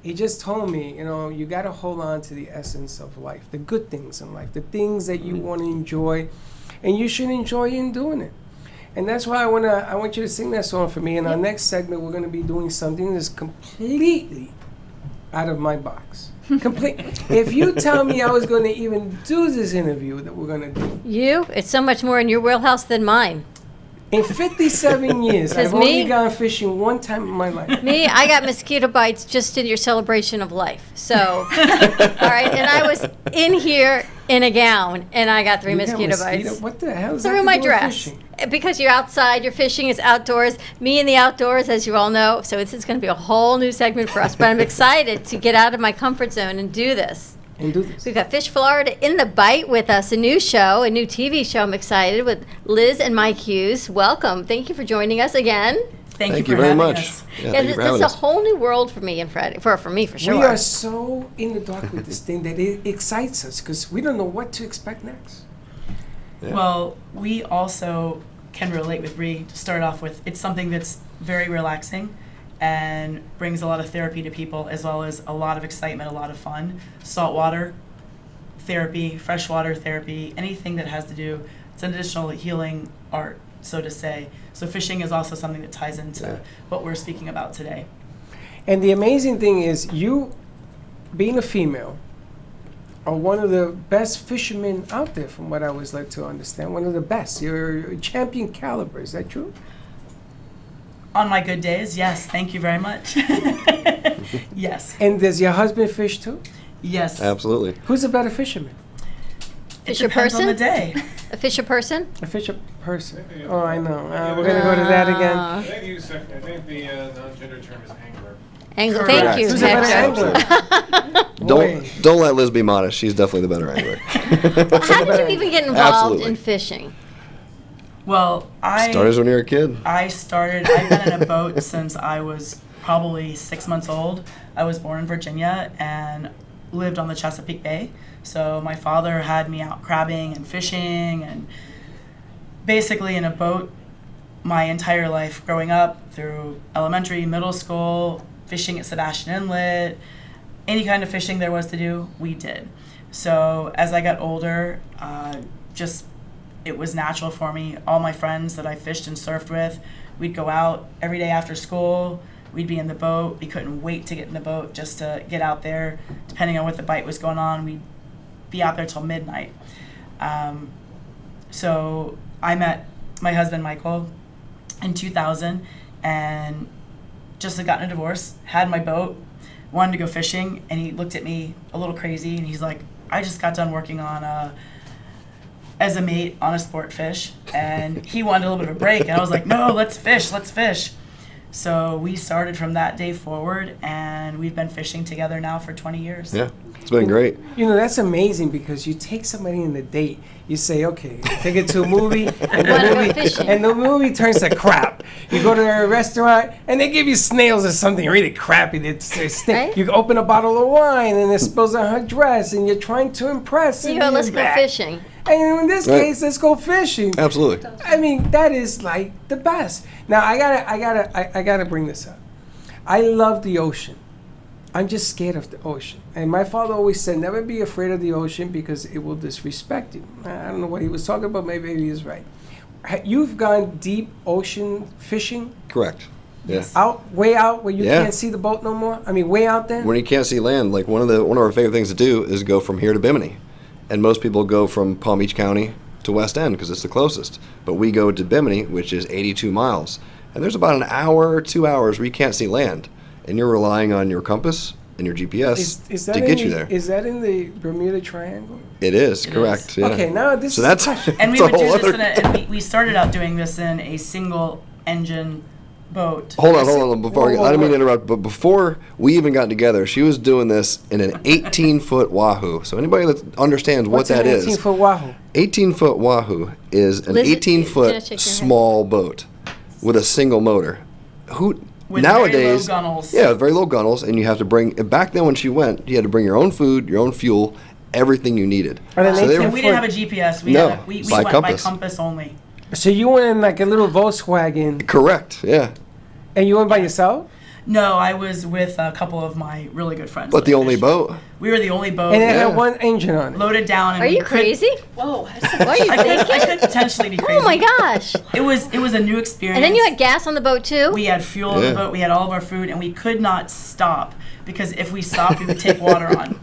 he just told me, you know, you got to hold on to the essence of life, the good things in life, the things that you want to enjoy, and you should enjoy in doing it. And that's why I want you to sing that song for me. In our next segment, we're going to be doing something that's completely out of my box. If you tell me I was going to even do this interview that we're going to do. It's so much more in your wheelhouse than mine. In 57 years, 'Cause I've only me- gone fishing one time in my life. Me, I got mosquito bites just in your celebration of life. So, all right, and I was in here in a gown, and I got 3 You got mosquito bites. What the hell is that Through to my do with dress. fishing? Because you're outside, you're fishing, it's outdoors. Me in the outdoors, as you all know. So this is going to be a whole new segment for us. But I'm excited to get out of my comfort zone and do this. And do this. We've got Fish Florida in the Bite with us, a new show, a new TV show. I'm excited with Liz and Mike Hughes. Welcome. Thank you for joining us again. Thank Thank you you for very having much. us. Yeah, thank you for this having is a us. whole new world for me and Freddie, for me for sure. We are so in the dark with this thing that it excites us because we don't know what to expect next. Yeah. Well, we also can relate with Bree to start off with. It's something that's very relaxing and brings a lot of therapy to people, as well as a lot of excitement, a lot of fun. Saltwater therapy, freshwater therapy, anything that has to do, it's an additional healing art, so to say. So fishing is also something that ties into what we're speaking about today. And the amazing thing is, you, being a female, are one of the best fishermen out there, from what I always like to understand. One of the best. You're champion caliber. Is that true? On my good days, yes, thank you very much. Yes. And does your husband fish too? Yes. Absolutely. Who's a better fisherman? It Fisher depends on person? the day. A Fisher person? A fisher person. Oh, I know. We're going to go to that again. Ah. I think the non-gender term is angler. Angler. Correct. Thank you, Who's a better Hector. angler? Boy. Don't let Liz be modest. She's definitely the better angler. How did you even get involved Absolutely. in fishing? Well, Starters when you're a kid. I've been in a boat since I was probably 6 months old. I was born in Virginia and lived on the Chesapeake Bay. So my father had me out crabbing and fishing and basically in a boat my entire life growing up through elementary, middle school, fishing at Sebastian Inlet. Any kind of fishing there was to do, we did. So as I got older, it was natural for me. All my friends that I fished and surfed with, we'd go out every day after school. We'd be in the boat. We couldn't wait to get in the boat just to get out there. Depending on what the bite was going on, we'd be out there till midnight. So I met my husband, Michael, in 2000 and just had gotten a divorce, had my boat, wanted to go fishing, and he looked at me a little crazy and he's like, I just got done working on as a mate on a sport fish, and he wanted a little bit of a break, and I was like, no, let's fish. So we started from that day forward, and we've been fishing together now for 20 years. Yeah, it's been great. You know, that's amazing because you take somebody in the date, you say, okay, take it to a movie, and the movie turns to crap. You go to a restaurant, and they give you snails or something really crappy. Right? You open a bottle of wine, and it spills on her dress, and you're trying to impress. You go, let's go fishing. And in this case, let's go fishing. Absolutely. I mean, that is like the best. Now, I gotta bring this up. I love the ocean. I'm just scared of the ocean. And my father always said, never be afraid of the ocean because it will disrespect you. I don't know what he was talking about. Maybe he is right. You've gone deep ocean fishing? Correct. Yeah. Way out where you Yeah. can't see the boat no more? I mean, way out there? When you can't see land, like one of our favorite things to do is go from here to Bimini. And most people go from Palm Beach County to West End because it's the closest. But we go to Bimini, which is 82 miles. And there's about an hour or 2 hours where you can't see land. And you're relying on your compass and your GPS to get you there. Is that in the Bermuda Triangle? It is, correct. Yeah. Okay, now this so is that's, a question. And we that's would a do whole this other... and we started out doing this in a single engine boat. Hold on. Before I didn't mean to interrupt, but before we even got together, she was doing this in an 18-foot Wahoo. So anybody that understands What's what that an is, 18-foot Wahoo? 18-foot Wahoo is an Liz, gonna 18-foot shake your head. small boat with a single motor. With Nowadays, very low gunnels. yeah, very low gunnels, and you have to bring. Back then, when she went, you had to bring your own food, your own fuel, everything you needed. And So they were- And we didn't have a GPS. We No, we by went compass. by compass only. So you went in like a little Volkswagen, Correct. Yeah, and you went by yourself? No, I was with a couple of my really good friends. but the that only fished. boat. We were the only boat. And it Yeah. had one engine on it. Loaded down. And Are we you could- crazy? Whoa! What are you I thinking? could potentially be crazy. Oh my gosh. It was a new experience. And then you had gas on the boat too? We had fuel on Yeah. the boat. We had all of our food, and we could not stop because if we stopped, we would take water on.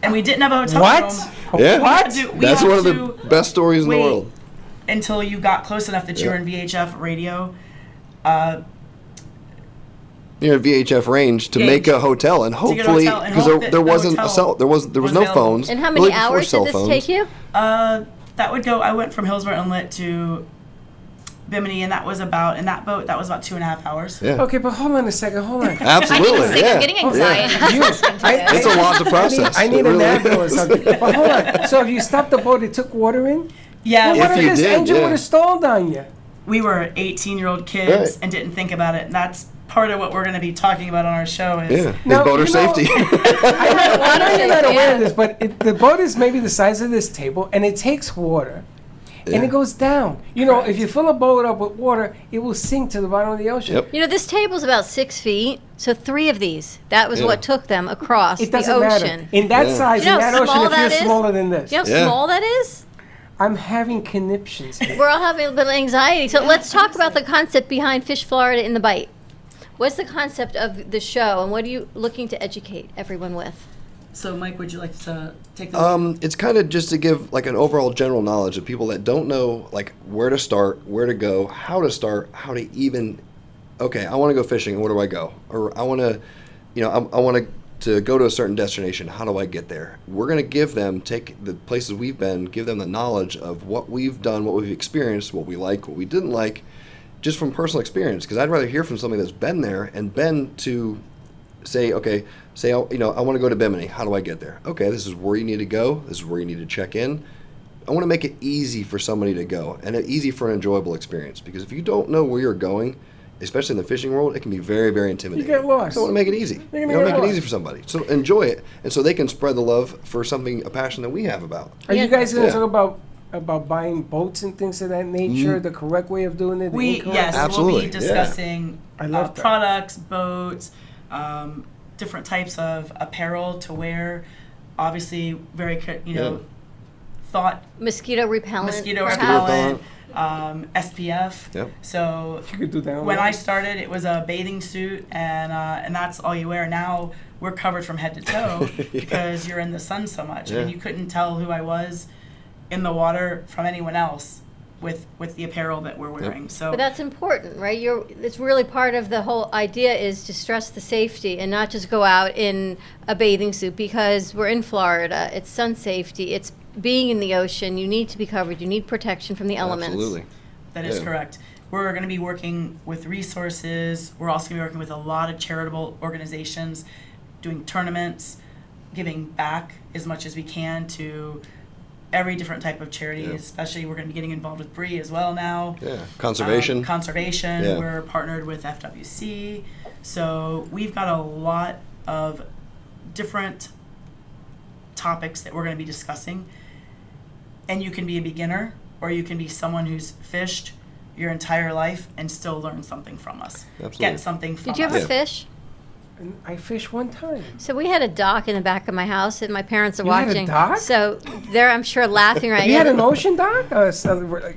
And we didn't have a hotel What? room. Yeah, We had to- we that's had one of to the best stories in the wait. world. until you got close enough that you were in VHF radio. VHF range to make a hotel, and hopefully, because there wasn't a cell, there was no phones. And how many really before hours cell did this phones. take you? That would go. I went from Hillsborough Inlet to Bimini, and that was about 2.5 hours. Yeah. Okay, but hold on a second. Hold on. Absolutely. I'm getting anxiety. It's a lot to process. I need It a really napkin or is. something. But hold on. So if you stopped the boat, it took water in? Yeah. Well, what If if you this did, engine yeah. would have stalled on you? We were 18-year-old kids Right. and didn't think about it, and that's part of what we're going to be talking about on our show. Is Yeah. Now, Is boater you know- safety. I know you're not aware of this, but the boat is maybe the size of this table, and it takes water, and it goes down. You know, if you fill a boat up with water, it will sink to the bottom of the ocean. Yep. You know, this table's about 6 feet, so 3 of these. That was Yeah. what took them across It the doesn't matter. ocean. In that Yeah. size, You know in how that ocean, small it that feels is? smaller than this. You know how Yeah. small that is? I'm having conniptions here. We're all having a bit of anxiety. So let's talk about the concept behind Fish Florida in the Bite. What's the concept of the show, and what are you looking to educate everyone with? So, Mike, would you like to take the lead? It's kind of just to give like an overall general knowledge of people that don't know like where to start, where to go, how to start, how to even. Okay, I want to go fishing. Where do I go? Or I want to, I want to go to a certain destination. How do I get there? We're going to give them, take the places we've been, give them the knowledge of what we've done, what we've experienced, what we like, what we didn't like, just from personal experience. Because I'd rather hear from somebody that's been there and been to say, okay, I want to go to Bimini. How do I get there? Okay, this is where you need to go. This is where you need to check in. I want to make it easy for somebody to go and easy for an enjoyable experience. Because if you don't know where you're going, especially in the fishing world, it can be very, very intimidating. You get lost. So I want to make it easy. You're You gonna want to get make it lost. easy for somebody. So enjoy it, and so they can spread the love for something, a passion that we have about. Are you guys going to Yeah. talk about buying boats and things of that nature, the correct way of doing it? the incorrect? Yes, Absolutely, we'll be yeah. discussing I love that. products, boats, different types of apparel to wear. Obviously, very thought Mosquito repellent. mosquito perhaps? repellent, SPF. Yep. So You could do that. when I started, it was a bathing suit, and that's all you wear. Now we're covered from head to toe because you're in the sun so much. I mean, Yeah. you couldn't tell who I was in the water from anyone else with the apparel that we're wearing. So But that's important, right? It's really part of the whole idea is to stress the safety and not just go out in a bathing suit because we're in Florida. It's sun safety. It's being in the ocean. You need to be covered. You need protection from the elements. Absolutely. that is Yeah. correct. We're going to be working with resources. We're also going to be working with a lot of charitable organizations, doing tournaments, giving back as much as we can to every different type of charity. Yeah. Especially, we're going to be getting involved with Bree as well now. Yeah. Conservation. Conservation. Yeah. We're partnered with FWC. So we've got a lot of different topics that we're going to be discussing. And you can be a beginner or you can be someone who's fished your entire life and still learn something from us. Absolutely. Get something from Did you us. ever Yeah. fish? And I fished one time. So we had a dock in the back of my house, and my parents are You had a watching. dock? So they're, I'm sure, laughing right You now. had an ocean dock? A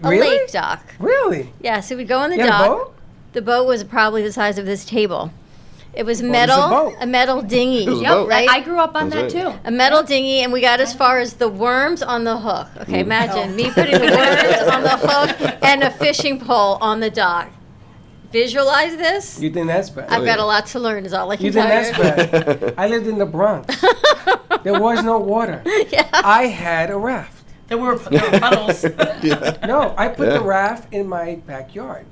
Really? lake dock. Really? Yeah, so we go on the You had a dock. boat? The boat was probably the size of this table. It was Well, it was metal, a boat. a metal dinghy. It was a Yep, boat. right? I grew up on that That's right. too. A metal dinghy, and we got as far as the worms on the hook. Okay, imagine me putting the worms on the hook and a fishing pole on the dock. Visualize this. You think that's bad? I've got a lot to learn, is all I can You think tell that's you. bad? I lived in the Bronx. There was no water. Yeah. I had a raft. There were puddles. No, I put Yeah. the raft in my backyard.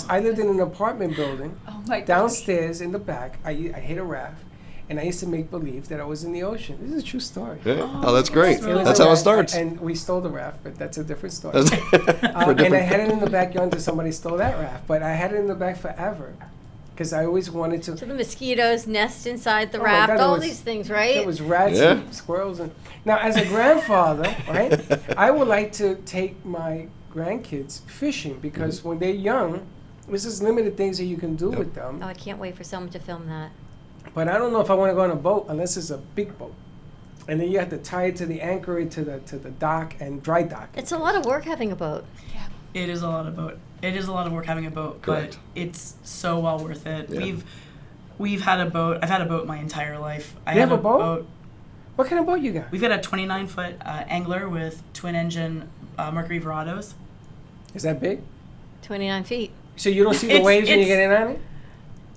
I lived in an apartment building. Oh my gosh. Downstairs in the back, I hit a raft, and I used to make believe that I was in the ocean. This is a true story. Yeah. Oh, that's great. It was That's a how it raft, starts. And we stole the raft, but that's a different story. That's for a And I different- had it in the backyard until somebody stole that raft. But I had it in the back forever because I always wanted to. So the mosquitoes nest inside the Oh my raft, God, it all was- these things, right? There was rats Yeah. and squirrels. And now, as a grandfather, right, I would like to take my grandkids fishing because when they're young, there's just limited things that you can do with them. Oh, I can't wait for someone to film that. But I don't know if I want to go on a boat unless it's a big boat. And then you have to tie it to the anchor to the dock and dry dock. It's a lot of work having a boat. It is a lot of boat. It is a lot of work having a boat, Correct. but it's so well worth it. Yeah. We've had a boat. I've had a boat my entire life. I You have a boat? What kind of boat you got? We've got a 29-foot angler with twin-engine Mercury Verados. Is that big? 29 feet. So you don't see the It's- waves when you it's- get in on it?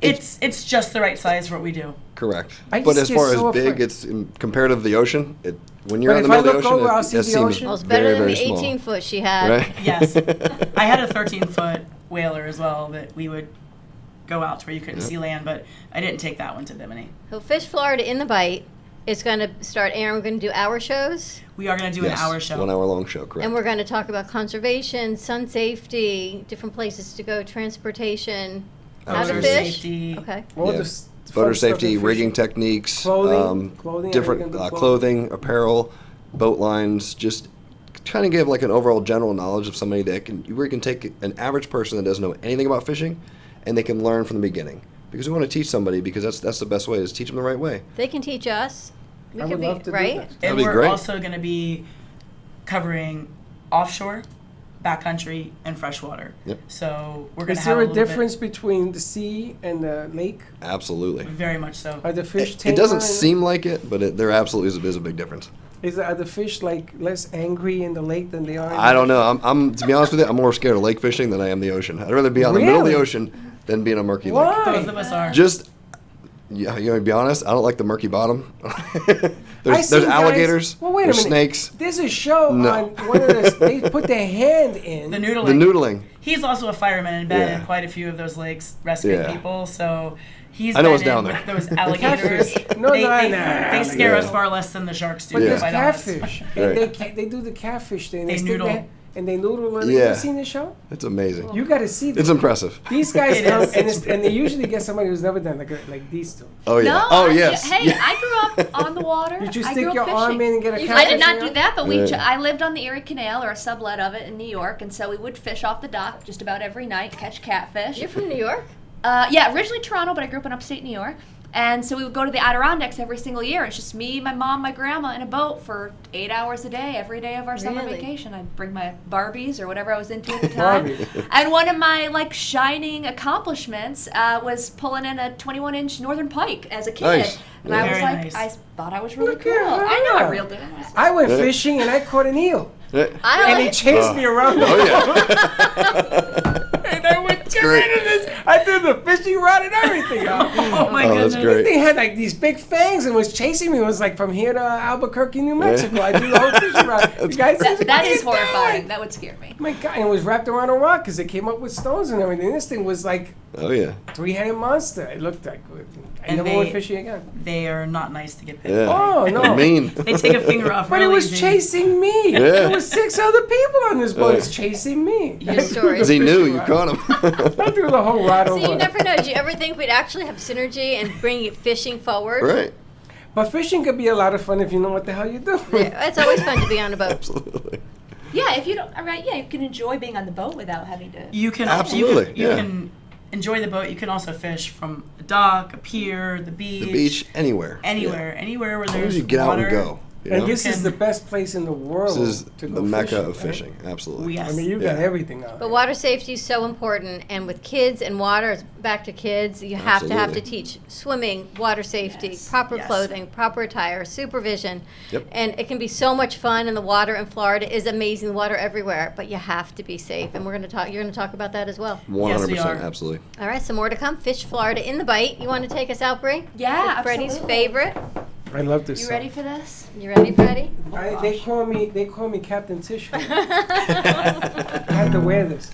It's just the right size for what we do. Correct. I But just as get far as so big, afraid. it's compared to the ocean. When you're But in if the I middle of the look ocean, over, I'll it see the seems ocean. Well, it's better very, than very the small. 18-foot she had. Right? Yes. I had a 13-foot whaler as well that we would go out to where you couldn't see land, but I didn't take that one to Bimini. So Fish Florida in the Bite is going to start airing. We're going to do hour shows. We are going to do Yes, an hour show. 1 hour long show, correct. And we're going to talk about conservation, sun safety, different places to go, transportation, how to Boater fish. safety. Okay. All Yeah. this Boater fun stuff safety, in rigging fishing. techniques, Clothing, different everything to clothing, apparel, boat lines, just kind of give like an overall general knowledge of somebody that where you can take an average person that doesn't know anything about fishing, and they can learn from the beginning. Because we want to teach somebody, because that's the best way, is teach them the right way. They can teach us. We I could would love to do right? that. That'd And be we're great. also going to be covering offshore, backcountry, and freshwater. Yep. So we're going to Is have there a little bit- difference between the sea and the lake? Absolutely. Very much so. Are the fish It tamer doesn't and- seem like it, but there absolutely is a big difference. Are the fish like less angry in the lake than they are? In I the don't know. I'm to be honest with you, I'm more scared of lake fishing than I am the ocean. I'd rather be out in the middle of the Really? ocean than be in a murky lake. Why? Both of us are. Just, yeah, you know, to be honest, I don't like the murky bottom. I there's seen guys- alligators. Well, wait a there's minute. snakes. There's a show No. on one of those. They put their hand in. The noodling. The noodling. He's also a fireman and been Yeah. in quite a few of those lakes rescuing Yeah. people. So he's I know been what's down in there. with those alligators. Catfish. No, they, no, they, no. they scare Yeah. us far less than the sharks do. But Yeah. there's quite honest. catfish. Right. And they do the catfish thing. They stick noodle. their- and they noodle it. Yeah. You ever seen the show? It's amazing. You got to see this. It's impressive. These guys It come is. and they usually get somebody who's never done like these two. Oh yeah. No, oh I- yes. Hey, Yeah. I grew up on the water. Did you I stick grew up your fishing. arm in and get a I catfish? did not in do it? that, but Yeah. I lived on the Erie Canal or a sublet of it in New York, and so we would fish off the dock just about every night, catch catfish. You're from New York? Yeah, originally Toronto, but I grew up in upstate New York. And so we would go to the Adirondacks every single year. It's just me, my mom, my grandma in a boat for 8 hours a day, every day of our summer Really? vacation. I'd bring my Barbies or whatever I was into at the time. Barbie. And one of my like shining accomplishments was pulling in a 21-inch Northern Pike as a kid. Nice. And I was Very like, nice. I thought I was really Look cool. at I know I her. reeled it in. I went Yeah. fishing and I caught an eel. Yeah. And he chased me around the Oh yeah. and I went get great. rid of this. I threw the fishing rod and everything out. Oh my Oh, goodness. that's great. They had like these big fangs and was chasing me. It was like from here to Albuquerque, New Mexico. I threw the whole fishing rod. The guy says, That "What are is you doing?" horrifying. That would scare me. My God, and it was wrapped around a rock because it came up with stones and everything. This thing was like Oh yeah. 3-headed monster. It looked like. I And never they- went fishing again. They are not nice to get bit. Yeah. Oh, no. Mean. They take a finger off But it real was easy. chasing me. Yeah. There was 6 other people on this boat. Yeah. It's chasing me. Your story. Because he knew you Fishing caught rod. him. I threw the whole rod So over. you never know. Do you ever think we'd actually have synergy and bring fishing forward? right. But fishing could be a lot of fun if you know what the hell you're doing. Yeah, it's always fun to be on a boat. Absolutely. Yeah, if you don't, all right, yeah, you can enjoy being on the boat without having to. You can Absolutely, You yeah. can enjoy the boat. You can also fish from the dock, a pier, the beach. The beach, anywhere. Anywhere, anywhere where As long there's as you get water. out and go. You And know? this is can- the best place in the world This is to go the mecca fishing, of right? fishing. Absolutely. Yes. I mean, you got Yeah. everything out But there. water safety is so important, and with kids and water, it's back to kids. You have to Absolutely. teach swimming, water safety, Yes. proper Yes. clothing, proper attire, supervision. Yep. And it can be so much fun, and the water in Florida is amazing. The water everywhere, but you have to be safe. And we're going to talk. You're going to talk about that as well. 100%. Yes, we are. Absolutely. All right, some more to come. Fish Florida in the Bite. You want to take us out, Bree? Yeah, With Freddie's absolutely. favorite. I love this You song. ready for this? You ready, Freddie? They call me Captain Tissue. I had to wear this.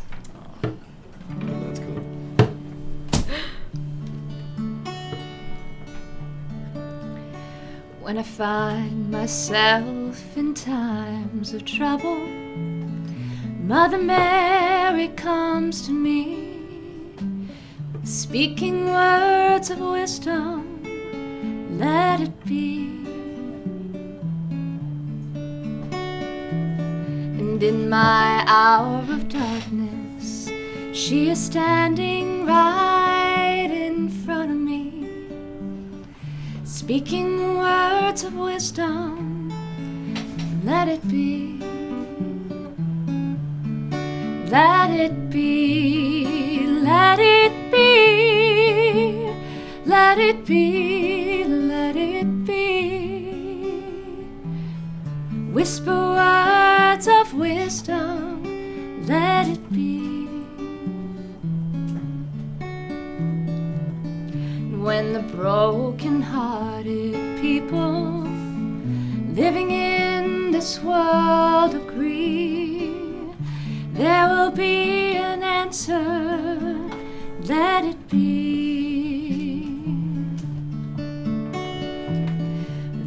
That's cool. When I find myself in times of trouble, Mother Mary comes to me, speaking words of wisdom, let it be. And in my hour of darkness, she is standing right in front of me, speaking words of wisdom, let it be. Let it be, let it be, let it be, let it be. Whisper words of wisdom, let it be. When the broken-hearted people living in this world agree, there will be an answer, let it be.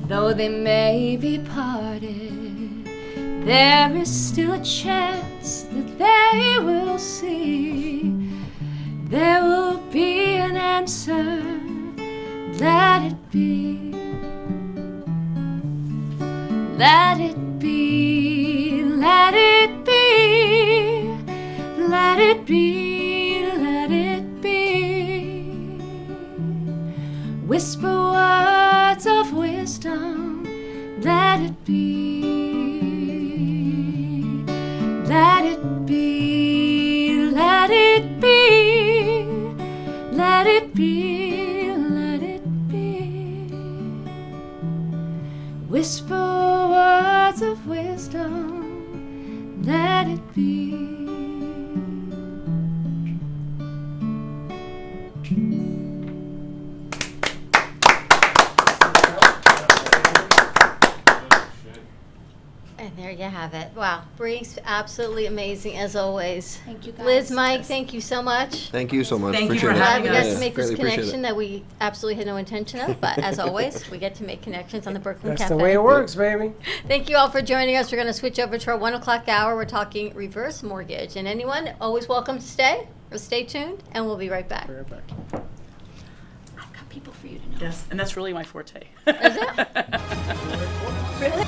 Though they may be parted, there is still a chance that they will see. There will be an answer, let it be. Let it be, let it be, let it be, let it be. Whisper words of wisdom, let it be. Let it be, let it be, let it be, let it be. Whisper words of wisdom, let it be. And there you have it. Wow, Bree's absolutely amazing as always. Thank you, guys. Liz, Mike, thank you so much. Thank you so much. Thank you Appreciate for it. Glad we got us. to make this greatly appreciate connection it. that we absolutely had no intention of, but as always, we get to make connections on the Brooklyn That's Cafe. the way it works, baby. Thank you all for joining us. We're going to switch over to our 1 o'clock hour. We're talking reverse mortgage. And anyone, always welcome to stay or stay tuned, and we'll be right back. I've got people for you to know. Yes, and that's really my forte. Is it? Really?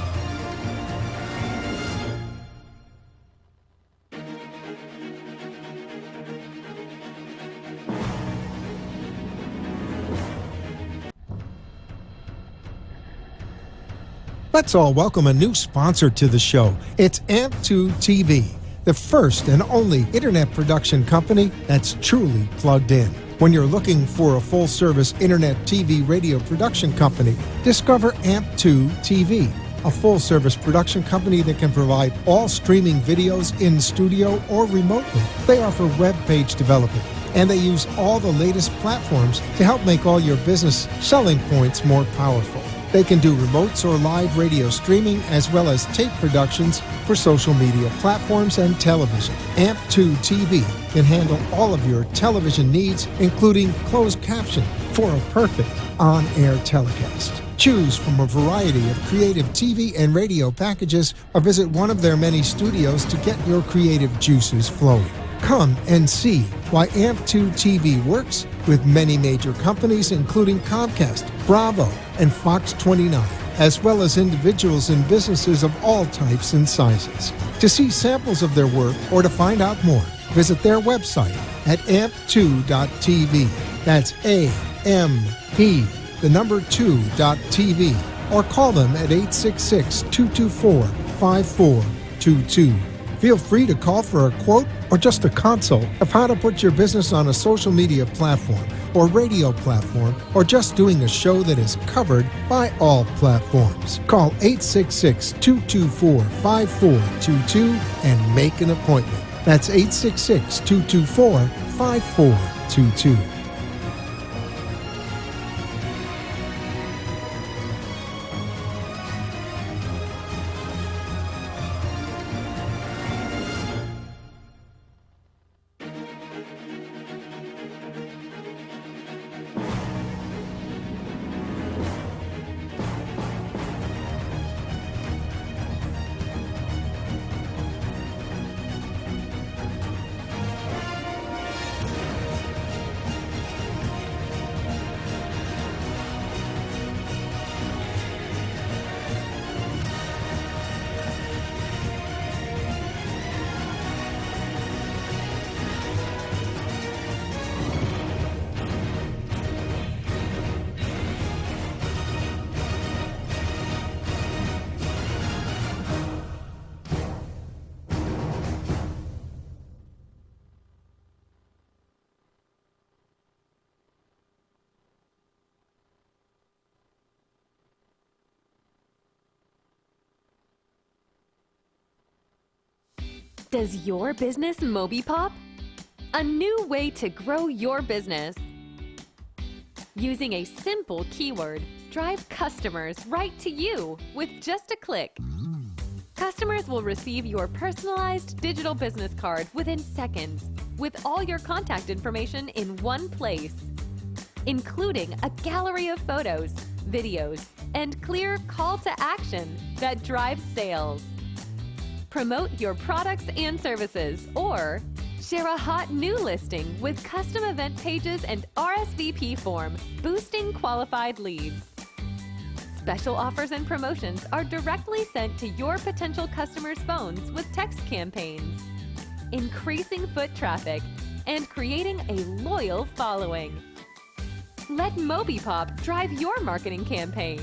Let's all welcome a new sponsor to the show. It's AMP2 TV, the first and only internet production company that's truly plugged in. When you're looking for a full-service internet TV radio production company, discover AMP2 TV, a full-service production company that can provide all streaming videos in studio or remotely. They offer web page development, and they use all the latest platforms to help make all your business selling points more powerful. They can do remotes or live radio streaming as well as tape productions for social media platforms and television. AMP2 TV can handle all of your television needs, including closed caption for a perfect on-air telecast. Choose from a variety of creative TV and radio packages or visit one of their many studios to get your creative juices flowing. Come and see why AMP2 TV works with many major companies, including Comcast, Bravo, and Fox 29, as well as individuals and businesses of all types and sizes. To see samples of their work or to find out more, visit their website at amp2.tv. That's A-M-P, the number 2.tv, or call them at 866-224-5422. Feel free to call for a quote or just a consult of how to put your business on a social media platform or radio platform, or just doing a show that is covered by all platforms. Call 866-224-5422 and make an appointment. That's 866-224-5422. Does your business Moby Pop? A new way to grow your business. Using a simple keyword, drive customers right to you with just a click. Customers will receive your personalized digital business card within seconds with all your contact information in one place, including a gallery of photos, videos, and clear call to action that drives sales. Promote your products and services or share a hot new listing with custom event pages and RSVP form, boosting qualified leads. Special offers and promotions are directly sent to your potential customers' phones with text campaigns, increasing foot traffic and creating a loyal following. Let MobiPop drive your marketing campaign.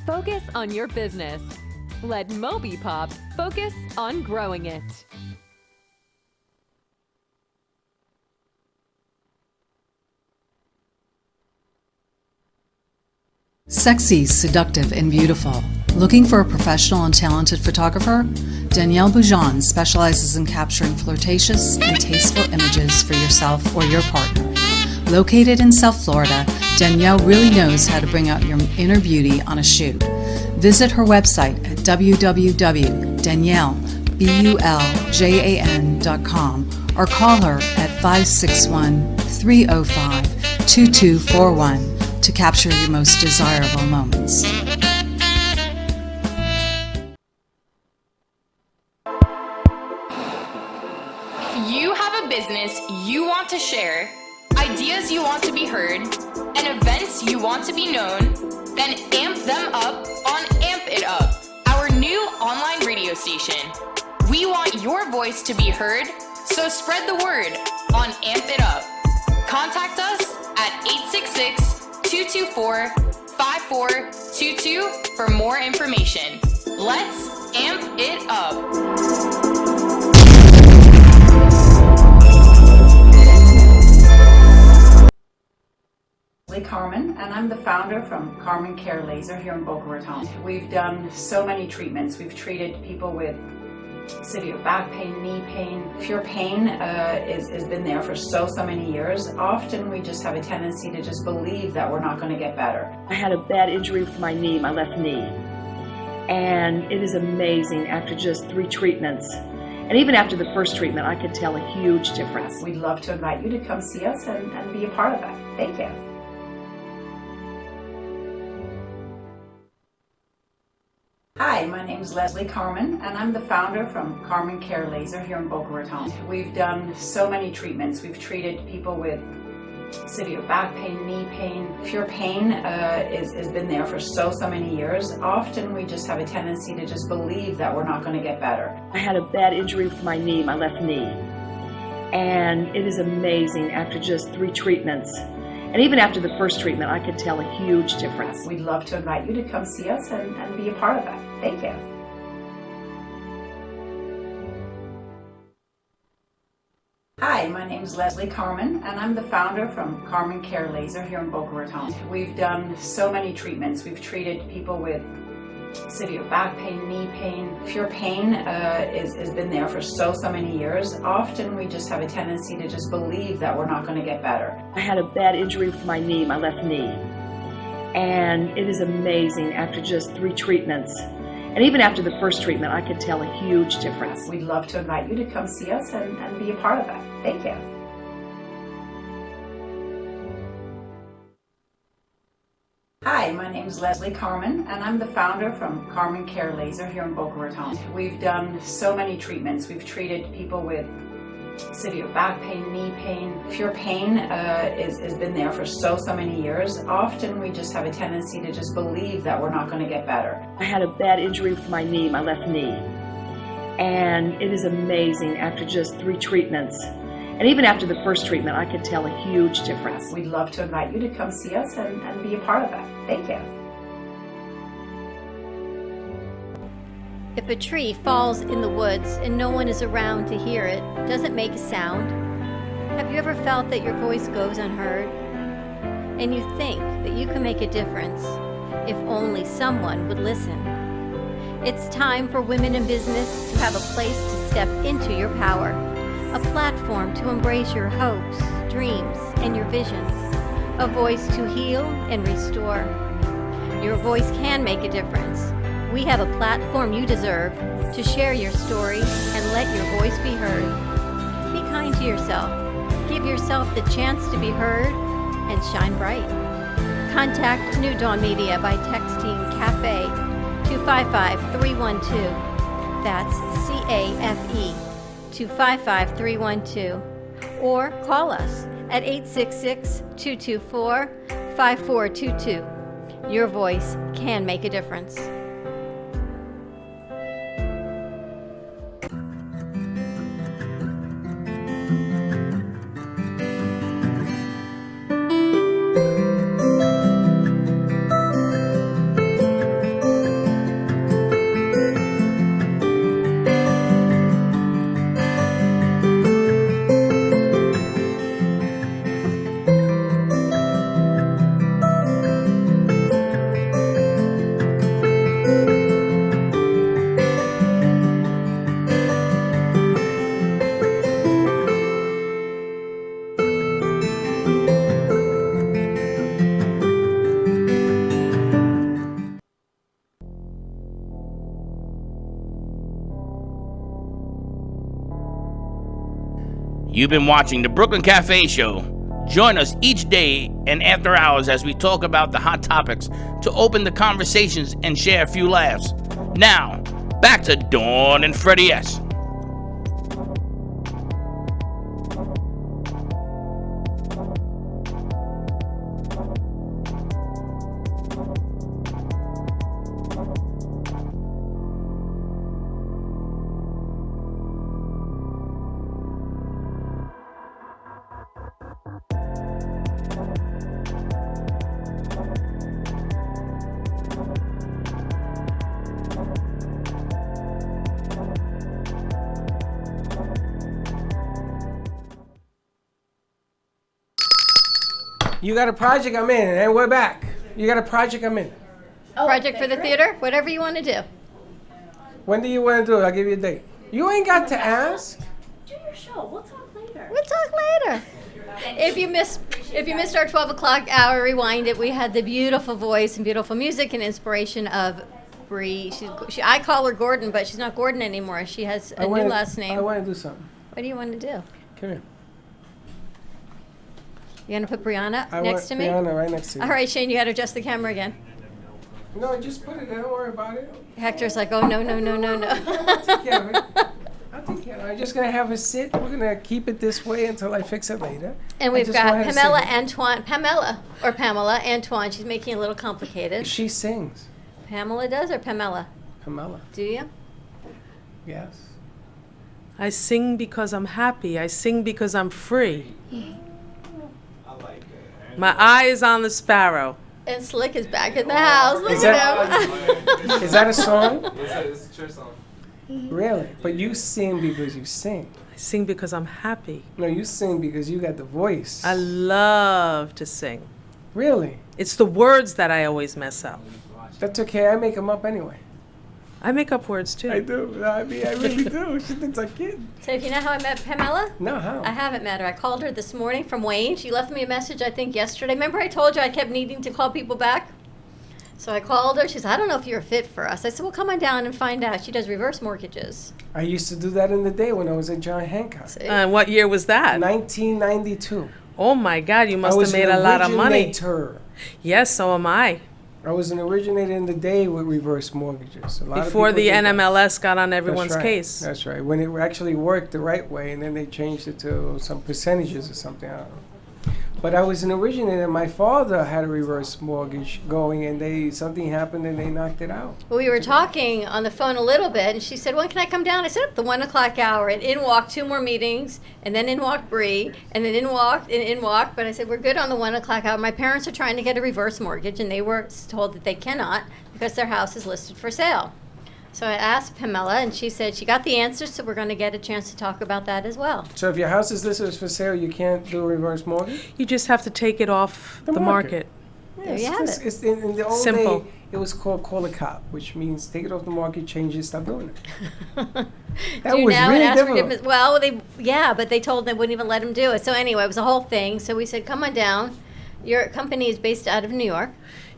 Focus on your business. Let MobiPop focus on growing it. Sexy, seductive, and beautiful. Looking for a professional and talented photographer? Danielle Boujon specializes in capturing flirtatious and tasteful images for yourself or your partner. Located in South Florida, Danielle really knows how to bring out your inner beauty on a shoot. Visit her website at www.daniellebuljan.com or call her at 561-305-2241 to capture your most desirable moments. You have a business you want to share, ideas you want to be heard, and events you want to be known, then amp them up on Amp It Up, our new online radio station. We want your voice to be heard, so spread the word on Amp It Up. Contact us at 866-224-5422 for more information. Let's amp it up. Carmen, and I'm the founder from Carmen Care Laser here in Boca Raton. We've done so many treatments. We've treated people with severe back pain, knee pain. If your pain has been there for so many years, often we just have a tendency to just believe that we're not going to get better. I had a bad injury with my knee, my left knee, and it is amazing after just 3 treatments. And even after the first treatment, I could tell a huge difference. We'd love to invite you to come see us and be a part of that. Thank you. Hi, my name is Leslie Carmen, and I'm the founder from Carmen Care Laser here in Boca Raton. We've done so many treatments. We've treated people with severe back pain, knee pain. If your pain has been there for so many years, often we just have a tendency to just believe that we're not going to get better. I had a bad injury with my knee, my left knee, and it is amazing after just 3 treatments. And even after the first treatment, I could tell a huge difference. We'd love to invite you to come see us and be a part of that. Thank you. Hi, my name is Leslie Carmen, and I'm the founder from Carmen Care Laser here in Boca Raton. We've done so many treatments. We've treated people with severe back pain, knee pain. If your pain has been there for so many years, often we just have a tendency to just believe that we're not going to get better. I had a bad injury with my knee, my left knee, and it is amazing after just 3 treatments. And even after the first treatment, I could tell a huge difference. We'd love to invite you to come see us and be a part of that. Thank you. Hi, my name is Leslie Carmen, and I'm the founder from Carmen Care Laser here in Boca Raton. We've done so many treatments. We've treated people with severe back pain, knee pain. If your pain has been there for so many years, often we just have a tendency to just believe that we're not going to get better. I had a bad injury with my knee, my left knee, and it is amazing after just 3 treatments. And even after the first treatment, I could tell a huge difference. We'd love to invite you to come see us and be a part of that. Thank you. If a tree falls in the woods and no one is around to hear it, does it make a sound? Have you ever felt that your voice goes unheard? And you think that you can make a difference if only someone would listen. It's time for women in business to have a place to step into your power. A platform to embrace your hopes, dreams, and your visions. A voice to heal and restore. Your voice can make a difference. We have a platform you deserve to share your story and let your voice be heard. Be kind to yourself. Give yourself the chance to be heard and shine bright. Contact New Dawn Media by texting CAFE to 55312. That's CAFE to 55312. Or call us at 866-224-5422. Your voice can make a difference. You've been watching the Brooklyn Cafe Show. Join us each day and after hours as we talk about the hot topics to open the conversations and share a few laughs. Now, back to Dawn and Freddie S. You got a project, I'm in, and we're back. You got a project, I'm in. Project for the theater? Whatever you want to do. When do you want to do it? I'll give you a date. You ain't got to ask. Do your show. We'll talk later. We'll talk later. If you missed our 12 o'clock hour, rewind it. We had the beautiful voice and beautiful music and inspiration of Bree. I call her Gordon, but she's not Gordon anymore. She has a new last name. I want to do something. What do you want to do? Come here. You going to put Brianna I next want to me? Brianna right next to you. All right, Shane, you got to adjust the camera again. No, just put it there. Don't worry about it. Hector's like, oh, no. I'll take care of it. I'll take care of it. I'm just going to have her sit. We're going to keep it this way until I fix it later. And we've got Pamela Antoine. She's making it a little complicated. She sings. Pamela does or Pamela? Pamela. Do you? Yes. I sing because I'm happy. I sing because I'm free. My eye is on the sparrow. And Slick is back in the house. Look at him. Is that a song? It's a church song. Really? But you sing because you sing. I sing because I'm happy. No, you sing because you got the voice. I love to sing. Really? It's the words that I always mess up. That's okay. I make them up anyway. I make up words too. I do. I mean, I really do. She thinks I'm kidding. So if you know how I met Pamela? No, how? I haven't met her. I called her this morning from Wayne. She left me a message, I think, yesterday. Remember I told you I kept needing to call people back? So I called her. She said, I don't know if you're fit for us. I said, well, come on down and find out. She does reverse mortgages. I used to do that in the day when I was at John Hancock. What year was that? 1992. Oh my God, you must have made a lot of money. Originator. Yes, so am I. I was an originator in the day with reverse mortgages. A lot Before of the people did that. NMLS got on everyone's That's right. case. That's right. When it actually worked the right way, and then they changed it to some percentages or something. I don't know. But I was an originator. My father had a reverse mortgage going, and something happened, and they knocked it out. Well, we were talking on the phone a little bit, and she said, when can I come down? I said, at the 1 o'clock hour. And in walked 2 more meetings, and then in walked Bree, and then in walked. But I said, we're good on the 1 o'clock hour. My parents are trying to get a reverse mortgage, and they were told that they cannot because their house is listed for sale. So I asked Pamela, and she said she got the answers, so we're going to get a chance to talk about that as well. So if your house is listed as for sale, you can't do a reverse mortgage? You just have to take it off the market. There you have it. It's in the old Simple. day, it was called Call a Cop, which means take it off the market, change it, stop doing it. That Do was now really and ask for difficult. forgiveness. Well, but they told them they wouldn't even let him do it. So anyway, it was a whole thing. So we said, come on down. Your company is based out of New York.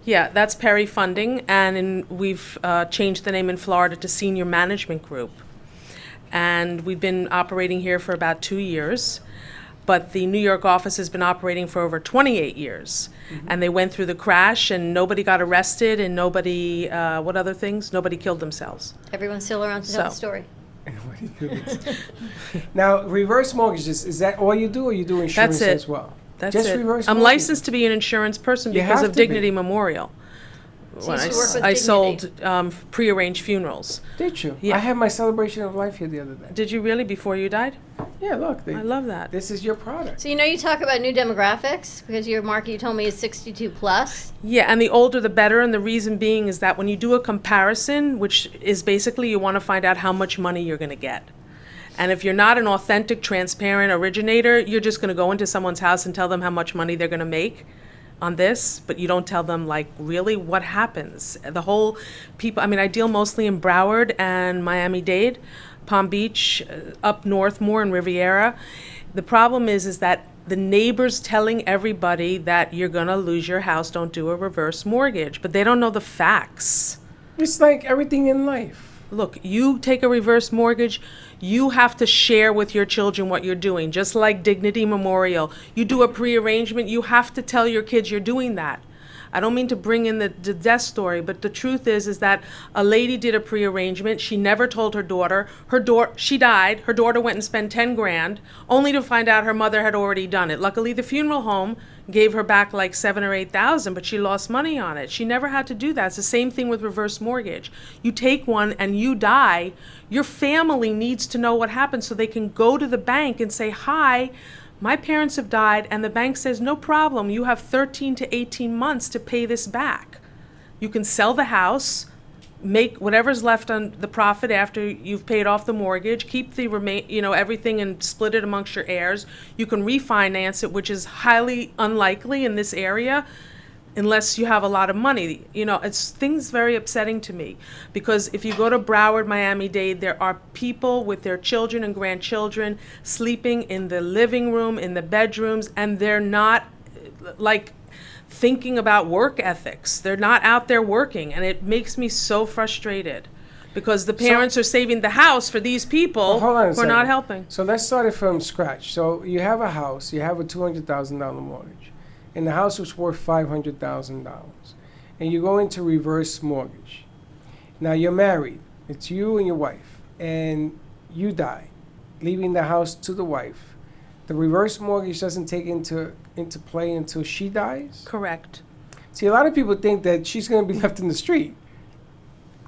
Yeah, that's Perry Funding, and we've changed the name in Florida to Senior Management Group. And we've been operating here for about 2 years, but the New York office has been operating for over 28 years. And they went through the crash, and nobody got arrested, and nobody, what other things? Nobody killed themselves. Everyone's still around to tell the story. Now, reverse mortgages, is that all you do, or you do insurance That's it. as well? That's Just it. reverse I'm mortgages? licensed to be an insurance person You because have of to be. Dignity Memorial. So When you used to work with I Dignity. sold prearranged funerals. Did you? Yeah. I had my celebration of life here the other day. Did you really, before you died? Yeah, look. I love that. This is your product. So you talk about new demographics because your market you told me is 62 plus. Yeah, and the older the better, and the reason being is that when you do a comparison, which is basically you want to find out how much money you're going to get. And if you're not an authentic, transparent originator, you're just going to go into someone's house and tell them how much money they're going to make on this, but you don't tell them, like, really what happens. The whole people, I mean, I deal mostly in Broward and Miami-Dade, Palm Beach, up north more in Riviera. The problem is that the neighbors telling everybody that you're going to lose your house, don't do a reverse mortgage, but they don't know the facts. It's like everything in life. Look, you take a reverse mortgage, you have to share with your children what you're doing, just like Dignity Memorial. You do a prearrangement, you have to tell your kids you're doing that. I don't mean to bring in the death story, but the truth is that a lady did a prearrangement. She never told her daughter. She died. Her daughter went and spent 10 grand, only to find out her mother had already done it. Luckily, the funeral home gave her back like 7,000 or 8,000, but she lost money on it. She never had to do that. It's the same thing with reverse mortgage. You take one and you die, your family needs to know what happened so they can go to the bank and say, hi, my parents have died, and the bank says, no problem, you have 13 to 18 months to pay this back. You can sell the house, make whatever's left on the profit after you've paid off the mortgage, keep the everything and split it amongst your heirs. You can refinance it, which is highly unlikely in this area, unless you have a lot of money. It's things very upsetting to me, because if you go to Broward, Miami-Dade, there are people with their children and grandchildren sleeping in the living room, in the bedrooms, and they're not thinking about work ethics. They're not out there working, and it makes me so frustrated, because the parents are saving the house for these people Hold on a who are not second. helping. So let's start it from scratch. So you have a house, you have a $200,000 mortgage, and the house was worth $500,000, and you go into reverse mortgage. Now you're married. It's you and your wife, and you die, leaving the house to the wife. The reverse mortgage doesn't take into play until she dies? Correct. See, a lot of people think that she's going to be left in the street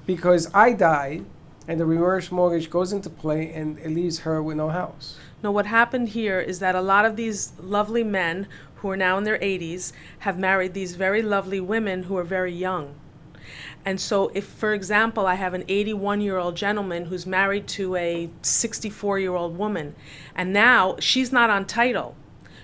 because I died, and the reverse mortgage goes into play, and it leaves her with no house. No, what happened here is that a lot of these lovely men who are now in their 80s have married these very lovely women who are very young. And so if, for example, I have an 81-year-old gentleman who's married to a 64-year-old woman, and now she's not on title.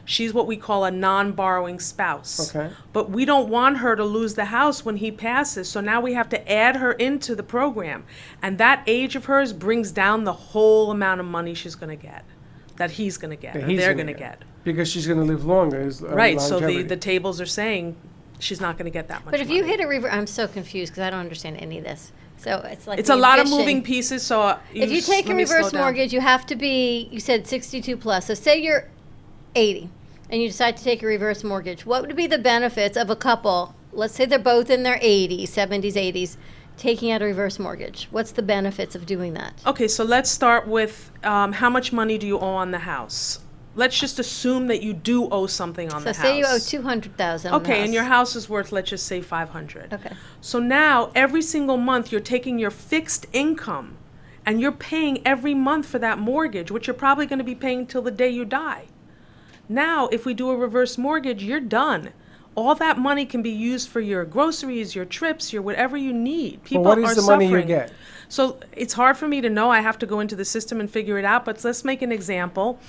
She's what we call a non-borrowing spouse. Okay. But we don't want her to lose the house when he passes, so now we have to add her into the program. And that age of hers brings down the whole amount of money she's going to get, that he's going to get, That or he's they're gonna going to get. Because she's going to live longer. Right, so longevity. the tables are saying she's not going to get that much But if money. you hit a reverse, I'm so confused because I don't understand any of this. So it's like It's a lot of fishing. moving pieces, so If you take a let me slow reverse down. mortgage, you have to be, you said 62 plus. So say you're 80 and you decide to take a reverse mortgage. What would be the benefits of a couple, let's say they're both in their 80s, 70s, 80s, taking out a reverse mortgage? What's the benefits of doing that? Okay, so let's start with how much money do you owe on the house? Let's just assume that you do owe something on So the house. say you owe 200,000 on the Okay, house. and your house is worth, let's just say, 500. Okay. So now, every single month, you're taking your fixed income, and you're paying every month for that mortgage, which you're probably going to be paying till the day you die. Now, if we do a reverse mortgage, you're done. All that money can be used for your groceries, your trips, your whatever you need. People what is are the suffering. money you get? So it's hard for me to know. I have to go into the system and figure it out. But let's make an example.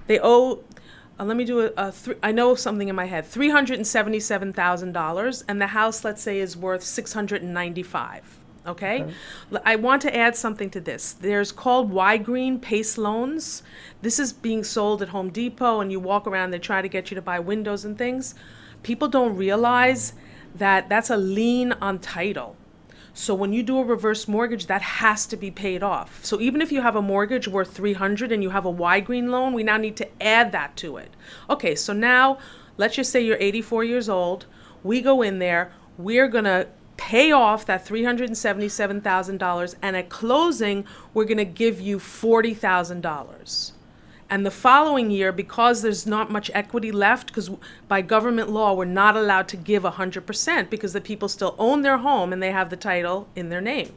They owe let me do I know something in my head, $377,000, and the house, let's say, is worth $695,000. Okay? I want to add something to this. There's called Y-Green PACE loans. This is being sold at Home Depot, and you walk around, they try to get you to buy windows and things. People don't realize that that's a lien on title. So when you do a reverse mortgage, that has to be paid off. So even if you have a mortgage worth $300,000 and you have a Y-Green loan, we now need to add that to it. Okay, so now let's just say you're 84 years old. We go in there, we're gonna pay off that $377,000, and at closing, we're gonna give you $40,000. And the following year, because there's not much equity left, because by government law, we're not allowed to give 100% because the people still own their home and they have the title in their name.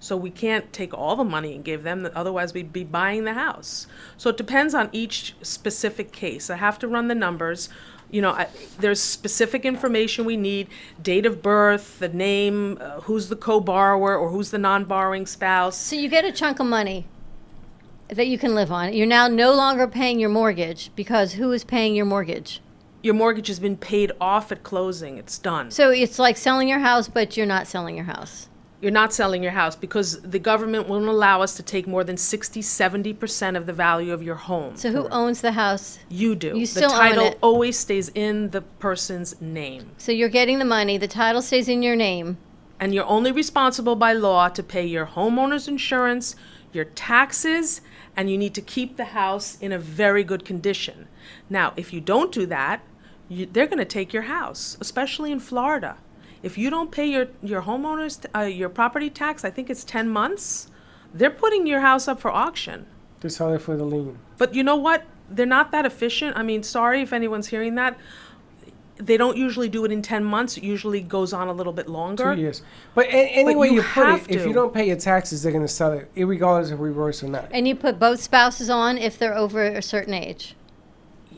So we can't take all the money and give them, otherwise we'd be buying the house. So it depends on each specific case. I have to run the numbers. You know, there's specific information we need, date of birth, the name, who's the co-borrower or who's the non-borrowing spouse. So you get a chunk of money that you can live on. You're now no longer paying your mortgage because who is paying your mortgage? Your mortgage has been paid off at closing. It's done. So it's like selling your house, but you're not selling your house. You're not selling your house because the government won't allow us to take more than 60-70% of the value of your home. So who owns the house? You do. You still the own title it. always stays in the person's name. So you're getting the money, the title stays in your name. And you're only responsible by law to pay your homeowner's insurance, your taxes, and you need to keep the house in a very good condition. Now, if you don't do that, they're going to take your house, especially in Florida. If you don't pay your homeowner's, your property tax, I think it's 10 months, they're putting your house up for auction. They're selling it for the lien. But you know what? They're not that efficient. I mean, sorry if anyone's hearing that. They don't usually do it in 10 months. It usually goes on a little bit longer. 2 years. But any way you put have it, if to. you don't pay your taxes, they're going to sell it, regardless of reverse or not. And you put both spouses on if they're over a certain age.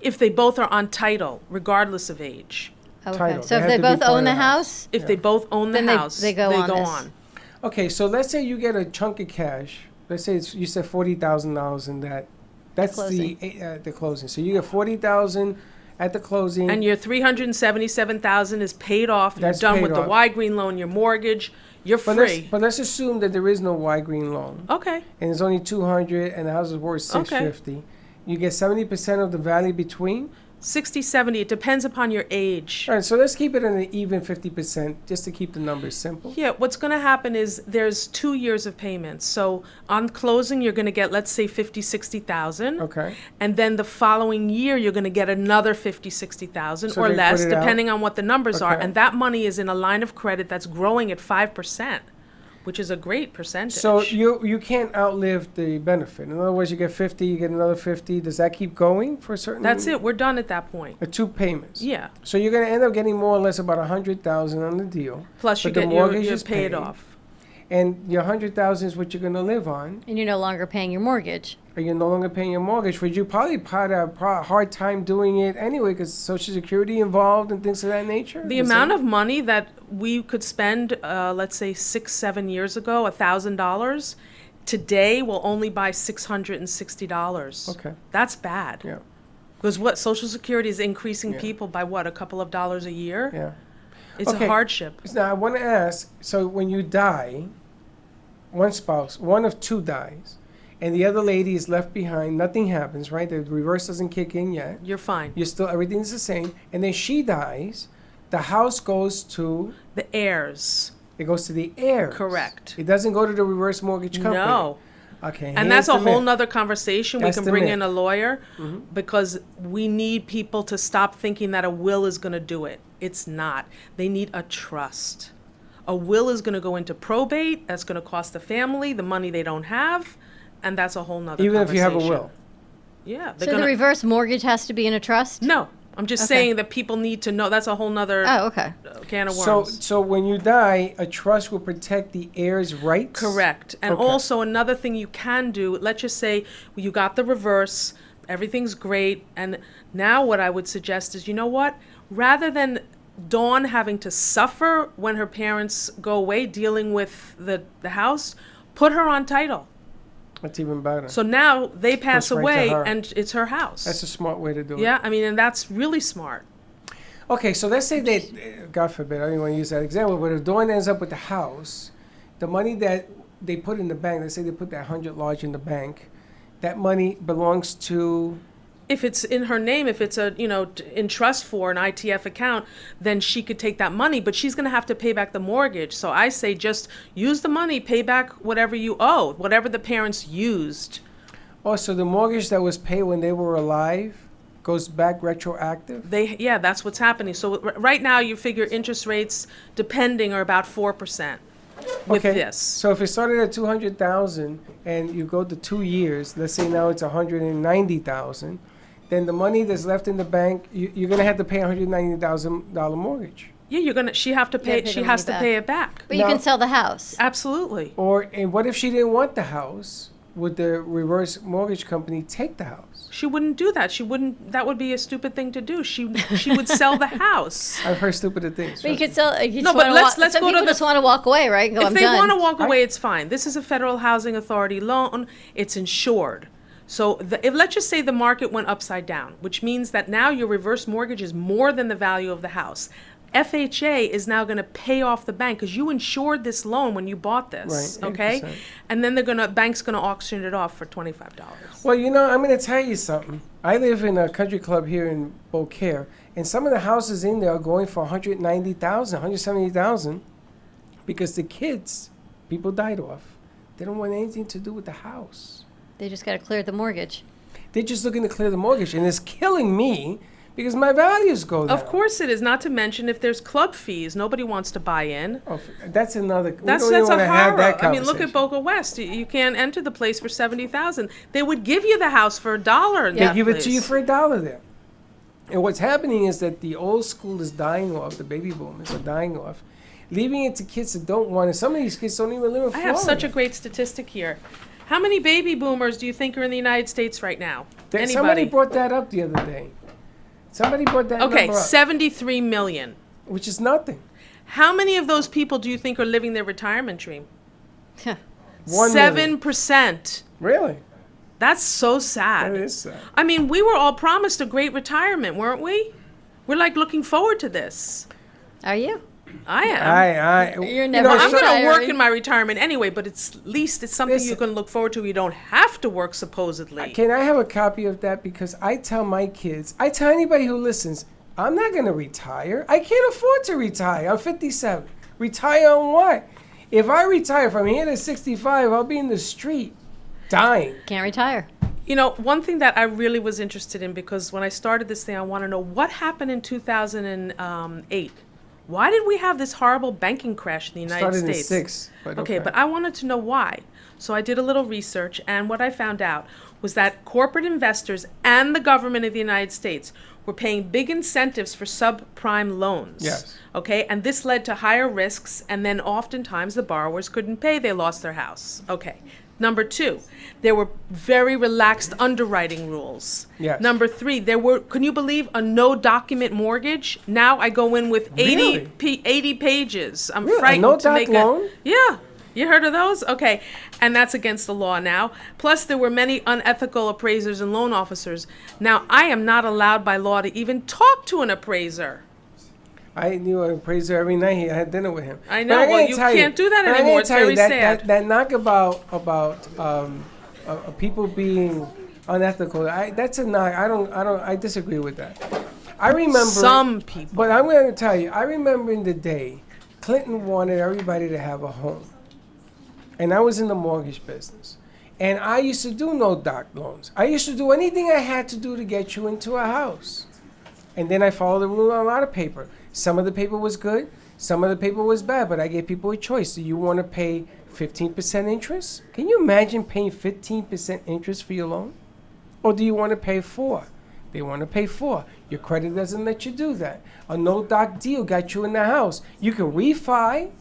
If they both are on title, regardless of age. Okay. Title. So They if have they to be both part own of the the house, If they both own the Then they- house, they go on this. Okay, so let's say you get a chunk of cash. Let's say you said $40,000 in that. That's the closing. So you get $40,000 at the closing. And your $377,000 is paid off. That's You're done paid with the off. Y-Green loan, your mortgage. You're But free. let's assume that there is no Y-Green loan. Okay. And it's only $200, and the house is worth $650. You get 70% of the value between. 60, 70. It depends upon your age. All right, so let's keep it an even 50%, just to keep the numbers simple. Yeah, what's going to happen is there's 2 years of payments. So on closing, you're going to get, let's say, 50, 60,000. Okay. And then the following year, you're going to get another 50, 60,000 So or they less, put it out? depending on what the numbers are. Okay. And that money is in a line of credit that's growing at 5%, which is a great percentage. So you can't outlive the benefit. In other words, you get 50, you get another 50. Does that keep going for a certain? That's it. We're done at that point. 2 payments. Yeah. So you're going to end up getting more or less about $100,000 on the deal. Plus you but the get your mortgage is paid off. And your $100,000 is what you're going to live on. and you're no longer paying your mortgage. Or you're no longer paying your mortgage, which you probably had a hard time doing it anyway, because Social Security involved and things of that nature. The amount of money that we could spend, let's say 6-7 years ago, $1,000, today will only buy $660. Okay. That's bad. Yeah. Because what Social Security is increasing Yeah. people by what, a couple of dollars a year? Yeah. It's a hardship. Now I want to ask. So when you die, one spouse, one of two dies, and the other lady is left behind. Nothing happens, right? The reverse doesn't kick in yet. You're fine. You're still everything's the same, and then she dies. The house goes to the heirs. It goes to the heirs. Correct. It doesn't go to the reverse mortgage company. No. Okay. And that's a here's the whole myth. nother conversation. That's We can the bring myth. in a lawyer Mhm. because we need people to stop thinking that a will is going to do it. It's not. They need a trust. A will is going to go into probate. That's going to cost the family the money they don't have. And that's a whole nother Even if you have a conversation. will. Yeah. So the reverse mortgage has to be in a trust? No. I'm just Okay. saying that people need to know. That's a whole nother Oh, okay. Can of So, worms. so when you die, a trust will protect the heirs' rights. Correct. And Okay. also another thing you can do, let's just say you got the reverse, everything's great, and now what I would suggest is, you know what? Rather than Dawn having to suffer when her parents go away dealing with the house, put her on title. That's even better. So now they pass Goes right to away, her. and it's her house. That's a smart way to do it. Yeah, I mean, and that's really smart. Okay, so let's say they, God forbid, I don't even want to use that example, but if Dawn ends up with the house, the money that they put in the bank, let's say they put that 100 large in the bank, that money belongs to... If it's in her name, if it's in trust for an ITF account, then she could take that money, but she's going to have to pay back the mortgage. So I say just use the money, pay back whatever you owe, whatever the parents used. Oh, so the mortgage that was paid when they were alive goes back retroactive? Yeah, that's what's happening. So right now you figure interest rates, depending, are about 4% with this. So if it started at 200,000 and you go to 2 years, let's say now it's 190,000, then the money that's left in the bank, you're going to have to pay $190,000 mortgage. Yeah, she has to pay it back. But you can sell the house. Absolutely. And what if she didn't want the house? Would the reverse mortgage company take the house? She wouldn't do that. That would be a stupid thing to do. She would sell the house. I've heard stupider things. But you could sell. Let's some go people to just want to walk away, right? And go, if I'm they done. want to walk away, it's fine. This is a Federal Housing Authority loan. It's insured. So if let's just say the market went upside down, which means that now your reverse mortgage is more than the value of the house. FHA is now going to pay off the bank because you insured this loan when you bought this, Right, okay? 8%. And then bank's going to auction it off for $25. Well, I'm going to tell you something. I live in a country club here in Beaucaire, and some of the houses in there are going for 190,000, 170,000, because the kids, people died off. They don't want anything to do with the house. They just got to clear the mortgage. They're just looking to clear the mortgage, and it's killing me because my values go down. Of course it is. Not to mention if there's club fees, nobody wants to buy in. Oh, that's another. That's we don't even a want to have horror. that I mean, look conversation. at Boca West. You can't enter the place for $70,000. They would give you the house for $1. They give it to you for $1 there. And what's happening is that the old school is dying off. The baby boomers are dying off, leaving it to kids that don't want it. Some of these kids don't even live in Florida. I have such a great statistic here. How many baby boomers do you think are in the United States right now? Anybody? Somebody brought that up the other day. Somebody brought that Okay, number up. 73 million. Which is nothing. How many of those people do you think are living their retirement dream? 1 7%. Really? That's so sad. That is sad. I mean, we were all promised a great retirement, weren't we? We're like looking forward to this. Are you? I am. You're never I'm going to retiring. work in my retirement anyway, but at least it's something you can look forward to. You don't have to work, supposedly. Can I have a copy of that? Because I tell my kids, I tell anybody who listens, I'm not going to retire. I can't afford to retire. I'm 57. Retire on what? If I retire from here to 65, I'll be in the street dying. Can't retire. You know, one thing that I really was interested in, because when I started this thing, I want to know what happened in 2008. Why did we have this horrible banking crash in the United Started States? in 6. But Okay, but I wanted to know why. So I did a little research, and what I found out was that corporate investors and the government of the United States were paying big incentives for subprime loans. Yes. Okay, and this led to higher risks, and then oftentimes the borrowers couldn't pay, they lost their house. Okay. Number 2, there were very relaxed underwriting rules. Yes. Number 3, there were, can you believe, a no document mortgage? Now I go in with 80 pages. I'm Really? A frightened no to doc make loan? Yeah. You heard of those? Okay. And that's against the law now. Plus, there were many unethical appraisers and loan officers. Now, I am not allowed by law to even talk to an appraiser. I knew an appraiser every night. I had dinner with him. I know. But Well, gotta you tell can't do that but I anymore. gotta It's tell you very that, sad. That knock about people being unethical. That's a knock. I disagree with that. I remember Some people. But I'm going to tell you. I remember in the day, Clinton wanted everybody to have a home, and I was in the mortgage business. And I used to do no doc loans. I used to do anything I had to do to get you into a house. And then I followed the rule on a lot of paper. Some of the paper was good, some of the paper was bad, but I gave people a choice. Do you want to pay 15% interest? Can you imagine paying 15% interest for your loan? Or do you want to pay 4%? They want to pay 4%. Your credit doesn't let you do that. A no-doc deal got you in the house. You can refi.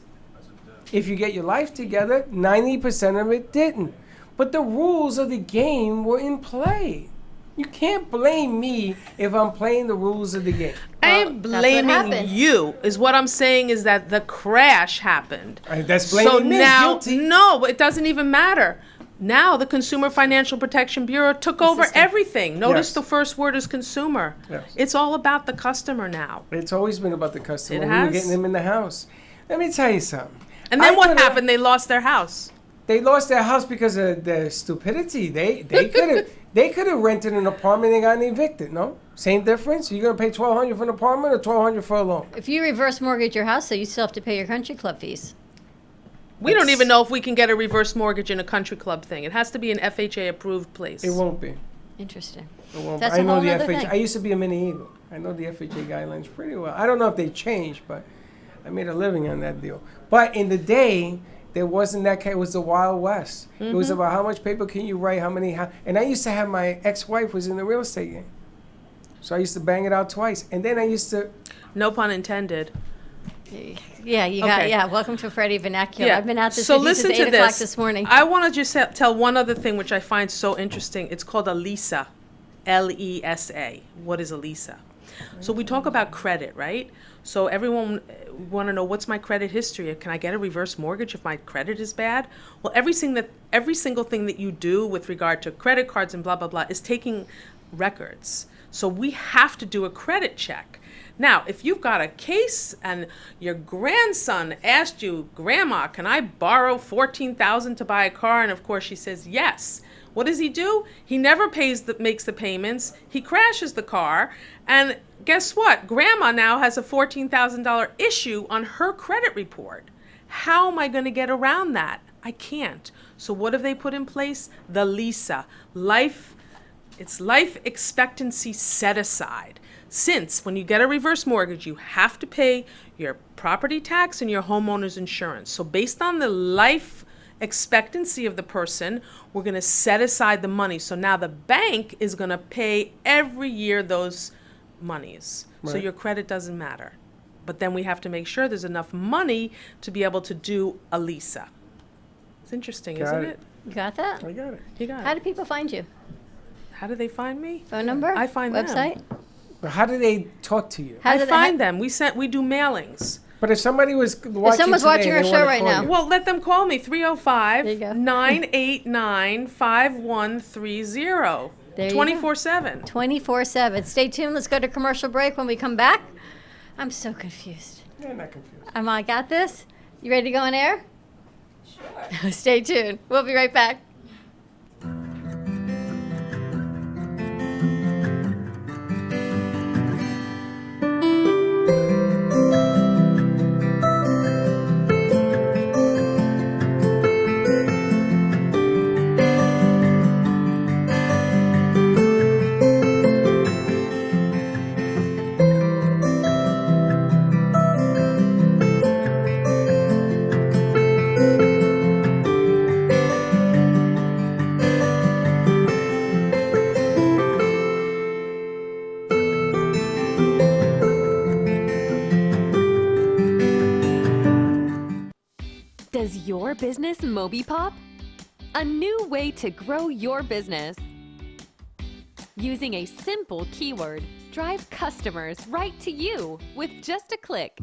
If you get your life together, 90% of it didn't. But the rules of the game were in play. You can't blame me if I'm playing the rules of the game. I am blaming you. Is what I'm saying is that the crash happened. That's blaming so me. now, Guilty. no, it doesn't even matter. Now the Consumer Financial Protection Bureau took over everything. Notice Yes. the first word is consumer. Yes. It's all about the customer now. It's always been about the customer. It We were has. getting them in the house. Let me tell you something. And then I what coulda- happened? They lost their house. They lost their house because of their stupidity. They could have rented an apartment and gotten evicted. No, same difference. You're gonna pay $1,200 for an apartment or $1,200 for a loan. If you reverse mortgage your house, so you still have to pay your country club fees. We don't even know if we can get a reverse mortgage in a country club thing. It has to be an FHA approved place. It won't be. Interesting. It won't That's be. a I know whole the nother FHA. thing. I used to be a mini eagle. I know the FHA guidelines pretty well. I don't know if they changed, but I made a living on that deal. But in the day, there wasn't that kind. It was the Wild West. It was Mhm. about how much paper can you write, how many. And I used to have my ex-wife was in the real estate game, so I used to bang it out twice. And then I used to. No pun intended. Yeah, you got. Okay. Yeah, welcome to Freddie Vernacular. Yeah. I've been at this So with you since listen to 8 o'clock this. this morning. I want to just tell one other thing which I find so interesting. It's called a LISA, L-E-S-A. What is a LISA? So we talk about credit, right? So everyone want to know, what's my credit history? Can I get a reverse mortgage if my credit is bad? Well, every single thing that you do with regard to credit cards and blah, blah, blah is taking records. So we have to do a credit check. Now, if you've got a case and your grandson asked you, Grandma, can I borrow $14,000 to buy a car? And of course she says yes. What does he do? He never makes the payments. He crashes the car. And guess what? Grandma now has a $14,000 issue on her credit report. How am I going to get around that? I can't. So what have they put in place? The LISA, it's life expectancy set aside. Since when you get a reverse mortgage, you have to pay your property tax and your homeowner's insurance. So based on the life expectancy of the person, we're going to set aside the money. So now the bank is going to pay every year those monies. So Right. your credit doesn't matter. But then we have to make sure there's enough money to be able to do a LISA. It's interesting, Got isn't it. it? You got that? I got it. You got it. How do people find you? How do they find me? Phone number? I find website? them. But how do they talk to you? How I do they- find them. We do mailings. But if somebody was watching someone's today, watching our they show wanna right call now. you. Well, let them call me, 305-989-5130. There you go. 24/7. 24/7. Stay tuned. Let's go to commercial break. When we come back, I'm so confused. Yeah, not confused. I got this? You ready to go on air? Sure. Stay tuned. We'll be right back. Does your business Moby Pop? A new way to grow your business. Using a simple keyword, drive customers right to you with just a click.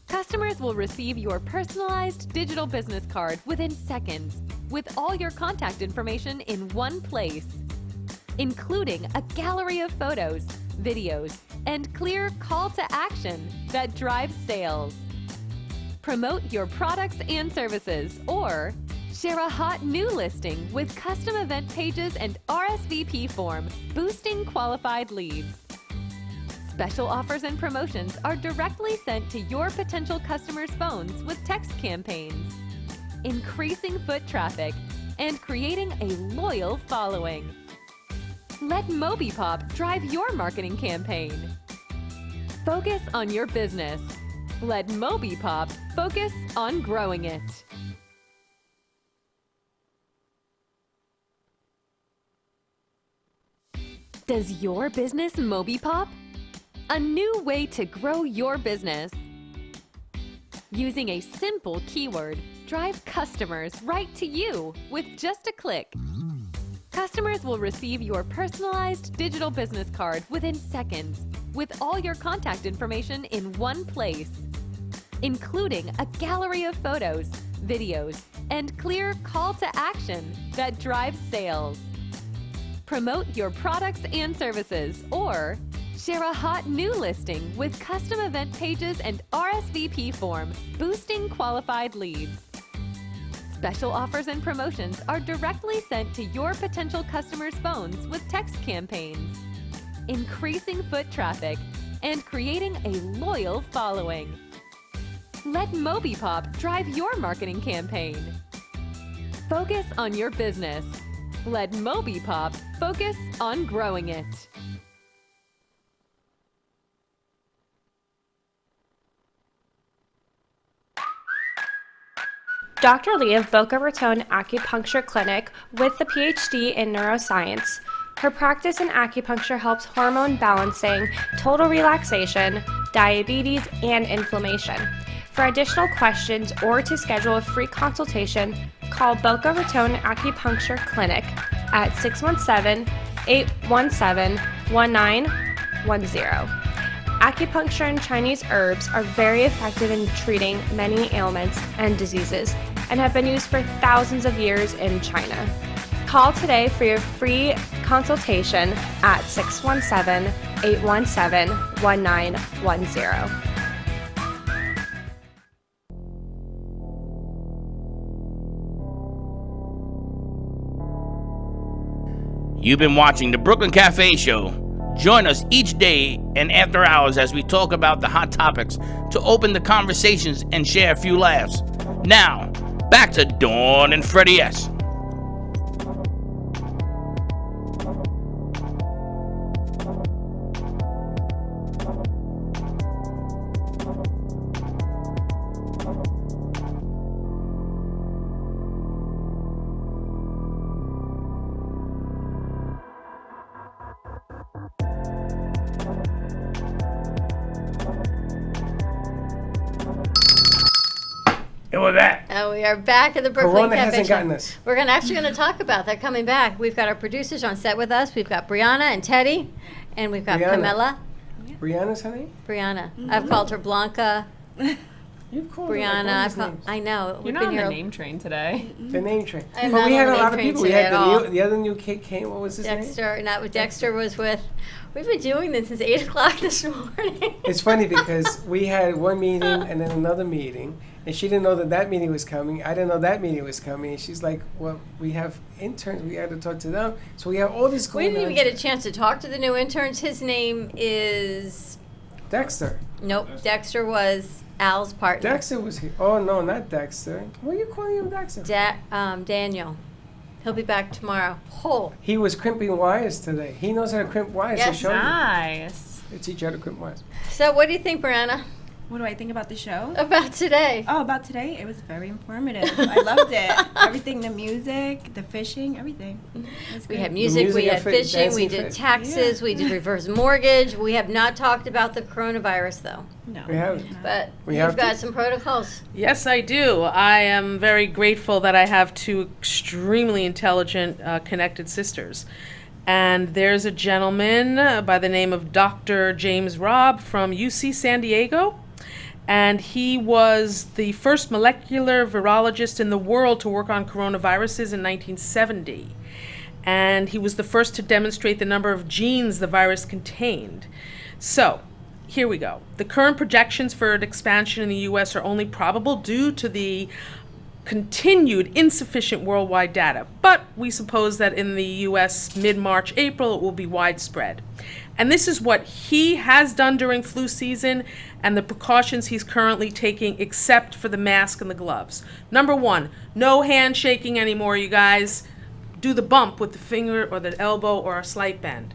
Customers will receive your personalized digital business card within seconds with all your contact information in one place, including a gallery of photos, videos, and clear call to action that drives sales. Promote your products and services, or share a hot new listing with custom event pages and RSVP form, boosting qualified leads. Special offers and promotions are directly sent to your potential customers' phones with text campaigns, increasing foot traffic and creating a loyal following. Let MobiPop drive your marketing campaign. Focus on your business. Let MobiPop focus on growing it. Does your business MobiPop? A new way to grow your business. Using a simple keyword, drive customers right to you with just a click. Customers will receive your personalized digital business card within seconds with all your contact information in one place, including a gallery of photos, videos, and clear call to action that drives sales. Promote your products and services or share a hot new listing with custom event pages and RSVP form, boosting qualified leads. Special offers and promotions are directly sent to your potential customers' phones with text campaigns, increasing foot traffic and creating a loyal following. Let MobiPop drive your marketing campaign. Focus on your business. Let MobiPop focus on growing it. Dr. Lee of Boca Raton Acupuncture Clinic with the PhD in neuroscience. Her practice in acupuncture helps hormone balancing, total relaxation, diabetes, and inflammation. For additional questions or to schedule a free consultation, call Boca Raton Acupuncture Clinic at 617-817-1910. Acupuncture and Chinese herbs are very effective in treating many ailments and diseases and have been used for thousands of years in China. Call today for your free consultation at 617-817-1910. You've been watching the Brooklyn Cafe Show. Join us each day and after hours as we talk about the hot topics to open the conversations and share a few laughs. Now, back to Dawn and Freddie S. And we're back. And we are back at the Brooklyn Corona Cafe hasn't Show. gotten us. We're actually going to talk about that coming back. We've got our producers on set with us. We've got Brianna and Teddy, and we've got Brianna. Camilla. Brianna's her name? Brianna. I've called her Blanca. You've called her Brianna. like all I've these called, names. I know. You're We've not been on here the name train today. The name train. I'm But not we had on a the lot of name people. train We had today at all. the other new kid came. What was his name? Dexter. Dexter was with. We've been doing this since 8 o'clock this morning. It's funny because we had one meeting and then another meeting, and she didn't know that meeting was coming. I didn't know that meeting was coming. And she's like, "Well, we have interns. We had to talk to them." So we have all this We going didn't on. even get a chance to talk to the new interns. His name is. Dexter. Nope. Dexter was Al's partner. Dexter was here. Oh no, not Dexter. What are you calling him, Dexter? Daniel. He'll be back tomorrow. Oh. He was crimping wires today. He knows how to crimp wires. Yes. Nice. They teach you how to crimp wires. So what do you think, Brianna? What do I think about the show? About today. Oh, about today? It was very informative. I loved it. Everything, the music, the fishing, everything. It was We good. had music, we had fishing, we did fish. taxes, we did reverse mortgage. We have not talked about the coronavirus, though. No. We have. But We you've have got to. some protocols. Yes, I do. I am very grateful that I have two extremely intelligent, connected sisters. And there's a gentleman by the name of Dr. James Robb from UC San Diego. And he was the first molecular virologist in the world to work on coronaviruses in 1970. And he was the first to demonstrate the number of genes the virus contained. So, here we go. The current projections for an expansion in the U.S. are only probable due to the continued insufficient worldwide data. But we suppose that in the U.S. mid-March, April, it will be widespread. And this is what he has done during flu season and the precautions he's currently taking except for the mask and the gloves. Number one, no handshaking anymore, you guys. Do the bump with the finger or the elbow or a slight bend.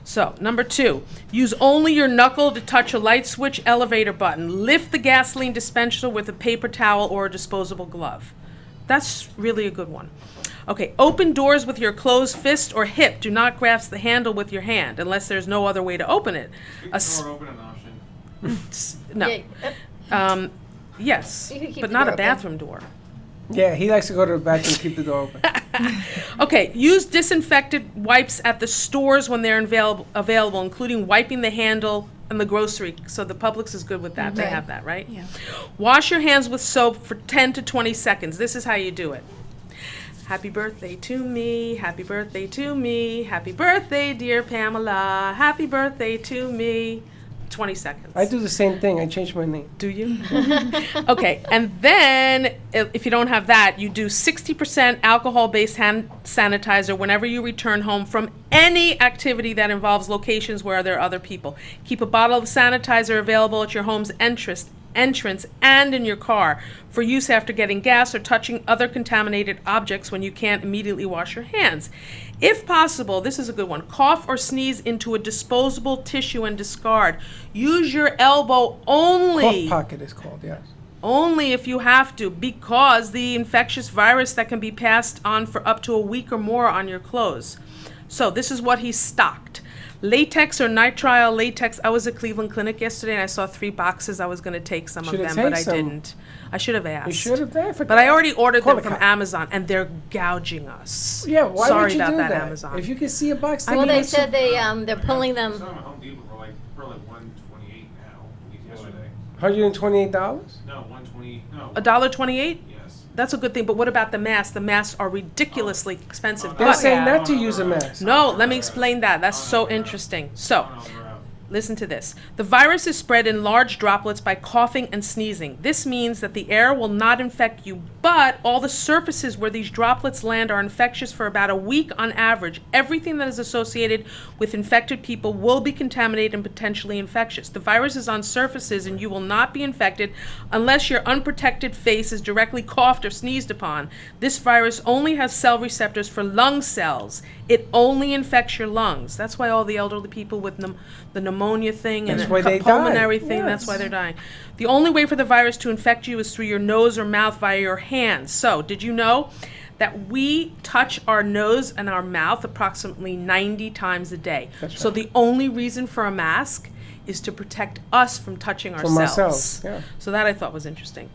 So, number two, use only your knuckle to touch a light switch elevator button. Lift the gasoline dispenser with a paper towel or a disposable glove. That's really a good one. Okay, open doors with your closed fist or hip. Do not grasp the handle with your hand unless there's no other way to open it. Keep the door open an option. No. Yes, You can keep but the not door a open. bathroom door. Yeah, he likes to go to the bathroom and keep the door open. Okay, use disinfectant wipes at the stores when they're available, including wiping the handle and the grocery. So the Publix is good with that. They Right. have that, right? Yeah. Wash your hands with soap for 10 to 20 seconds. This is how you do it. Happy birthday to me, happy birthday to me, happy birthday, dear Pamela, happy birthday to me. 20 seconds. I do the same thing. I change my name. Do you? Okay, and then if you don't have that, you do 60% alcohol-based hand sanitizer whenever you return home from any activity that involves locations where there are other people. Keep a bottle of sanitizer available at your home's entrance and in your car for use after getting gas or touching other contaminated objects when you can't immediately wash your hands. If possible, this is a good one, cough or sneeze into a disposable tissue and discard. Use your elbow only. Cough pocket is called, yes. Only if you have to, because the infectious virus that can be passed on for up to a week or more on your clothes. So this is what he stocked. Latex or nitrile latex. I was at Cleveland Clinic yesterday and I saw 3 boxes. I was going to take some Shoulda of them, but take I some. didn't. I should have asked. You should have done. But I already ordered Call them the from cop. Amazon and they're gouging us. Yeah, why Sorry would you about do that, that? Amazon. If you can see a box, Well, then they you said they're pulling them. Some at Home Depot for like $128 now. Yesterday. $128? No, 120. No. $1.28? Yes. That's a good thing, but what about the masks? The masks are ridiculously expensive. They're But saying not to use a mask. no, let me explain that. That's so interesting. So, listen to this. The virus is spread in large droplets by coughing and sneezing. This means that the air will not infect you, but all the surfaces where these droplets land are infectious for about a week on average. Everything that is associated with infected people will be contaminated and potentially infectious. The virus is on surfaces and you will not be infected unless your unprotected face is directly coughed or sneezed upon. This virus only has cell receptors for lung cells. It only infects your lungs. That's why all the elderly people with the pneumonia thing and That's why they pulmonary die. thing, that's Yes. why they're dying. The only way for the virus to infect you is through your nose or mouth via your hands. So, did you know that we touch our nose and our mouth approximately 90 times a day? That's So right. the only reason for a mask is to protect us from touching From ourselves. ourselves, yeah. So that I thought was interesting.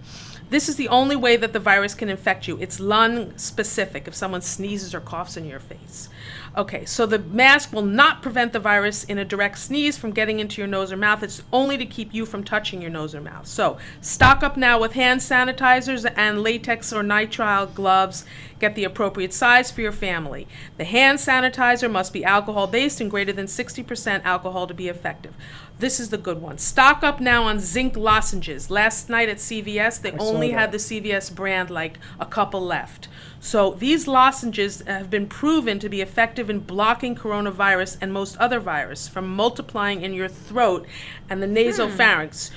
This is the only way that the virus can infect you. It's lung specific if someone sneezes or coughs in your face. Okay, so the mask will not prevent the virus in a direct sneeze from getting into your nose or mouth. It's only to keep you from touching your nose or mouth. So stock up now with hand sanitizers and latex or nitrile gloves. Get the appropriate size for your family. The hand sanitizer must be alcohol-based and greater than 60% alcohol to be effective. This is the good one. Stock up now on zinc lozenges. Last night at CVS, they I saw only that. had the CVS brand, like a couple left. So these lozenges have been proven to be effective in blocking coronavirus and most other virus from multiplying in your throat and the nasopharynx.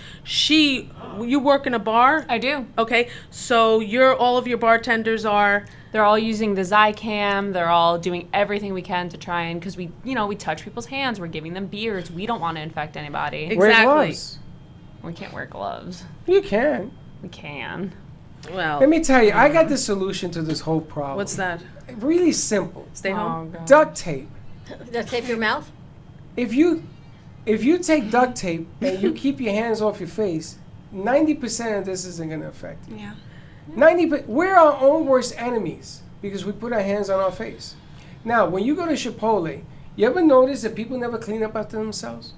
You work in a bar? I do. Okay, so all of your bartenders are... They're all using the Zycam. They're all doing everything we can to try and, because we touch people's hands. We're giving them beards. We don't want to infect anybody. Exactly. Wear gloves. We can't wear gloves. You can. We can. Well, Let me tell you, I got the solution to this whole problem. what's that? Really simple. Stay home? God. Duct tape. They'll tape your mouth? If you take duct tape and you keep your hands off your face, 90% of this isn't going to affect you. Yeah. 90%. We're our own worst enemies because we put our hands on our face. Now, when you go to Chipotle, you ever notice that people never clean up after themselves?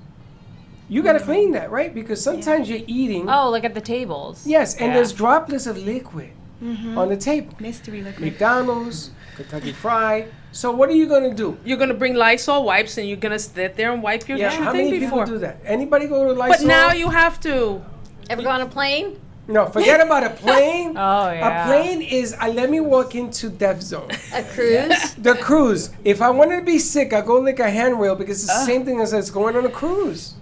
You got to clean that, right? Because sometimes you're eating. Oh, like at the tables. Yes, and Yeah. there's droplets of liquid on the table. Mystery liquid. McDonald's, Kentucky Fried. So what are you going to do? You're going to bring Lysol wipes and you're going to sit there and wipe your Yeah, thing how many before. people do that? Anybody go to Lysol? But now you have to. Ever go on a plane? No, forget about a plane. Oh, yeah. A plane is, let me walk into death zone. A cruise? The cruise. If I wanted to be sick, I go lick a handrail because it's the same thing as going on a cruise.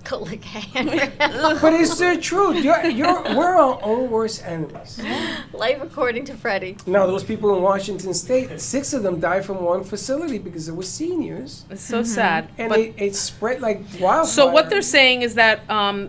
Go lick a hand. But it's the truth. We're our own worst enemies. Life according to Freddie. Now, those people in Washington State, 6 of them died from one facility because they were seniors. It's so sad. And But it spread like wildfire. so what they're saying is that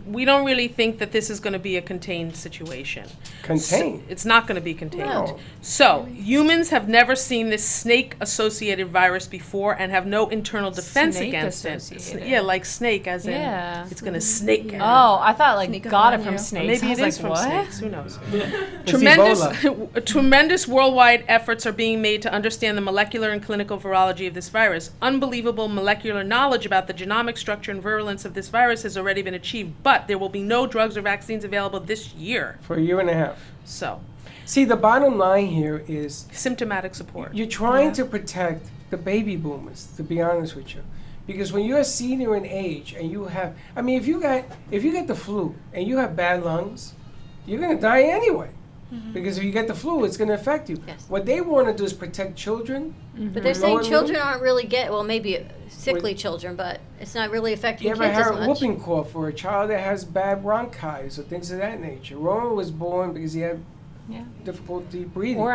we don't really think that this is going to be a contained situation. Contained? It's not going to be contained. No. So humans have never seen this snake-associated virus before and have no internal defense Snake against it. associated. Yeah, like snake as in... Yeah. It's going to snake. Oh, I thought like Sneak up got on it from you. snakes. Maybe I it was is like, from what? snakes. Who knows? Ebola. Tremendous worldwide efforts are being made to understand the molecular and clinical virology of this virus. Unbelievable molecular knowledge about the genomic structure and virulence of this virus has already been achieved, but there will be no drugs or vaccines available this year. For a year and a half. So, See, the bottom line here is symptomatic support. you're trying to protect the baby boomers, to be honest with you. Because when you're a senior in age and you have, I mean, if you get the flu and you have bad lungs, you're going to die anyway. Because if you get the flu, it's going to affect you. Yes. What they want to do is protect children. But they're saying children aren't really well, maybe sickly children, but it's not really affecting You ever kids as had a much. whooping cough or a child that has bad bronchitis or things of that nature? Roman was born because he had difficulty breathing. Or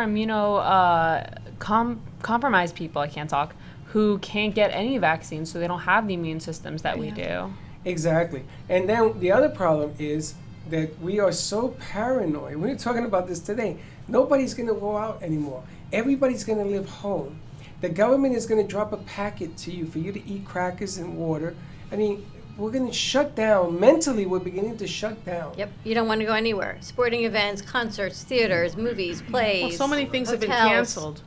compromised people, I can't talk, who can't get any vaccines, so they don't have the immune systems that we do. Exactly. And then the other problem is that we are so paranoid. We were talking about this today. Nobody's going to go out anymore. Everybody's going to live home. The government is going to drop a packet to you for you to eat crackers and water. I mean, we're going to shut down. Mentally, we're beginning to shut down. Yep, you don't want to go anywhere. Sporting events, concerts, theaters, movies, plays. Well, so many things have been hotels. canceled.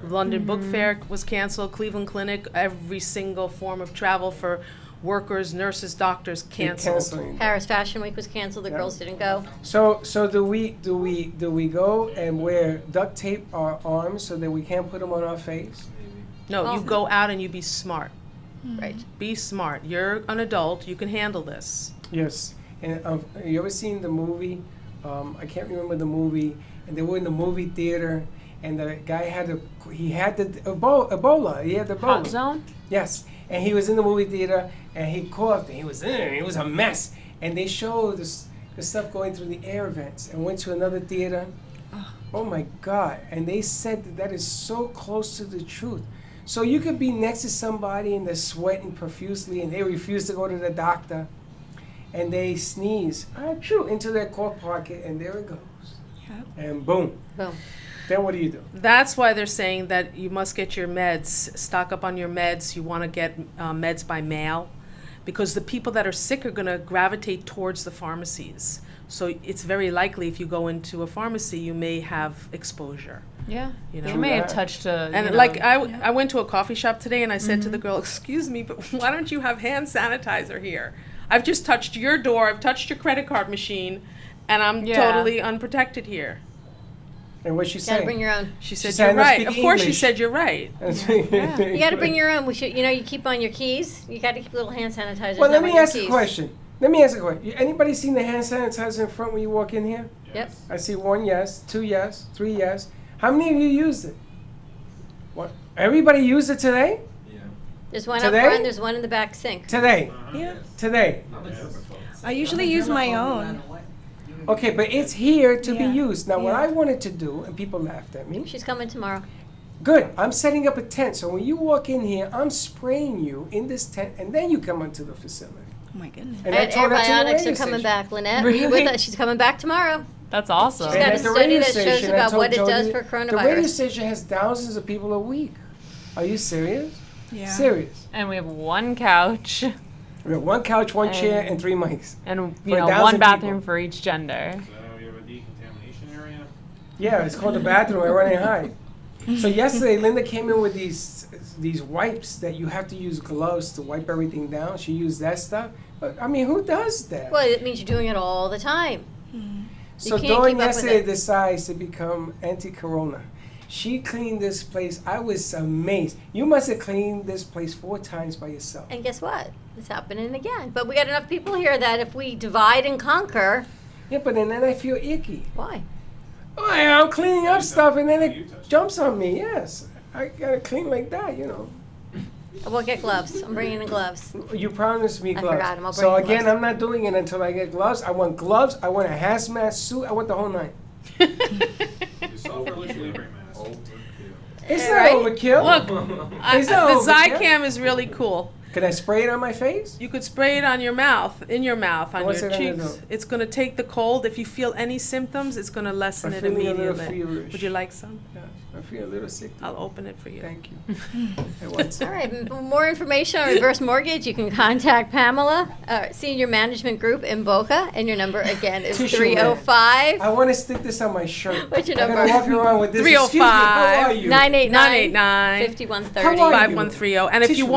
London Book Fair was canceled, Cleveland Clinic, every single form of travel for workers, nurses, doctors canceled. Paris Fashion Week was canceled. The girls didn't go. So do we go and wear duct tape our arms so that we can't put them on our face? No, you go out and you be smart. Right. Be smart. You're an adult. You can handle this. Yes. And you ever seen the movie? I can't remember the movie. And they were in the movie theater, and the guy had the Ebola. He had the Ebola. Hot zone? Yes. And he was in the movie theater, and he coughed, and he was a mess. And they showed the stuff going through the air vents, and went to another theater. Oh my God! And they said that is so close to the truth. So you could be next to somebody and they're sweating profusely, and they refuse to go to the doctor, and they sneeze, into their coat pocket, and there it goes. Yep. And boom. Boom. Then what do you do? That's why they're saying that you must get your meds, stock up on your meds. You want to get meds by mail, because the people that are sick are going to gravitate towards the pharmacies. So it's very likely if you go into a pharmacy, you may have exposure. Yeah. You know? You may have touched a. And I went to a coffee shop today, and I said to the girl, "Excuse me, but why don't you have hand sanitizer here? I've just touched your door. I've touched your credit card machine, and I'm totally unprotected here." And what'd she You say? gotta bring your own. She said, "You're right." Of course, she said, "You're right." You gotta bring your own. You keep on your keys. You gotta keep little hand sanitizers. Well, let me on your ask a keys. question. Anybody seen the hand sanitizer in front when you walk in here? Yep. I see 1 yes, 2 yes, 3 yes. How many of you used it? What? Everybody used it today? There's one Today? up front. There's one in the back sink. Today. Yeah. Today. I usually use my own. Okay, but it's here to Yeah. be used. Now, what Yeah. I wanted to do, and people laughed at me. She's coming tomorrow. Good. I'm setting up a tent. So when you walk in here, I'm spraying you in this tent, and then you come onto the facility. Oh my goodness. And I told that to the Antibiotics radio are coming station. back. Lynette, are you with us? She's coming back tomorrow. That's awesome. She's got a at the study radio that shows station, I about told what it does Jody, for The radio coronavirus. station has thousands of people a week. Are you serious? Yeah. Serious. And we have one couch. We have 1 couch, 1 chair, and 3 mics. And For you know, 1,000 one bathroom people. for each gender. So you have a decontamination area? Yeah, it's called the bathroom. I run and hide. So yesterday, Linda came in with these wipes that you have to use gloves to wipe everything down. She used that stuff. But I mean, who does that? Well, it means you're doing it all the time. So can't Dawn keep up with yesterday it. decides to become anti-corona. She cleaned this place. I was amazed. You must have cleaned this place 4 times by yourself. And guess what? It's happening again. But we got enough people here that if we divide and conquer. Yeah, but then I feel icky. Why? Oh, yeah, I'm cleaning up stuff and then it jumps on me. Yes, I gotta clean like that, you know. I will get gloves. I'm bringing in gloves. You promised me I gloves. forgot 'em. I'll So bring again, gloves. I'm not doing it until I get gloves. I want gloves. I want a hazmat suit. I want the whole 9. You saw for Lucia Libre mask. It's Yeah, not right? overkill. Look, It's the not overkill. Zycam is really cool. Can I spray it on my face? You could spray it on your mouth, on What's your it gonna cheeks. do? It's going to take the cold. If you feel any symptoms, it's going to lessen I'm it feeling a little immediately. feverish. Would you like some? Yeah. I feel a little sick. I'll open it for you. Thank you. All right, more information on reverse mortgage, you can contact Pamela, Senior Management Group in Boca, and your number again is Tissue 305. I want to stick this on my shirt. What's your I'm number? gonna walk around with this. Excuse me, how are you? 989-5130. 5130. And if you Tissue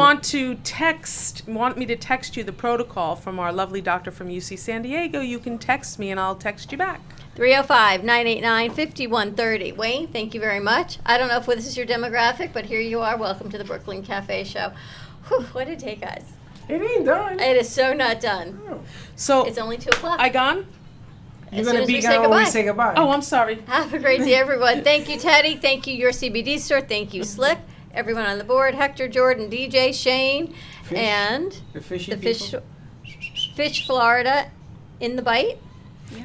want me to text you the protocol from our lovely doctor from UC San Diego, you can text me and I'll text you back. 305-989-5130. Wayne, thank you very much. I don't know if this is your demographic, but here you are. Welcome to the Brooklyn Cafe Show. Whew, what did it take us? It ain't done. It is so not done. So it's only 2 o'clock. I gone? You're going to be gone when we say goodbye. Oh, I'm sorry. Have a great day, everyone. Thank you, Teddy. Thank you, your CBD store. Thank you, Slick. Everyone on the board, Hector, Jordan, DJ, Shane, and the Fish Florida in the bite.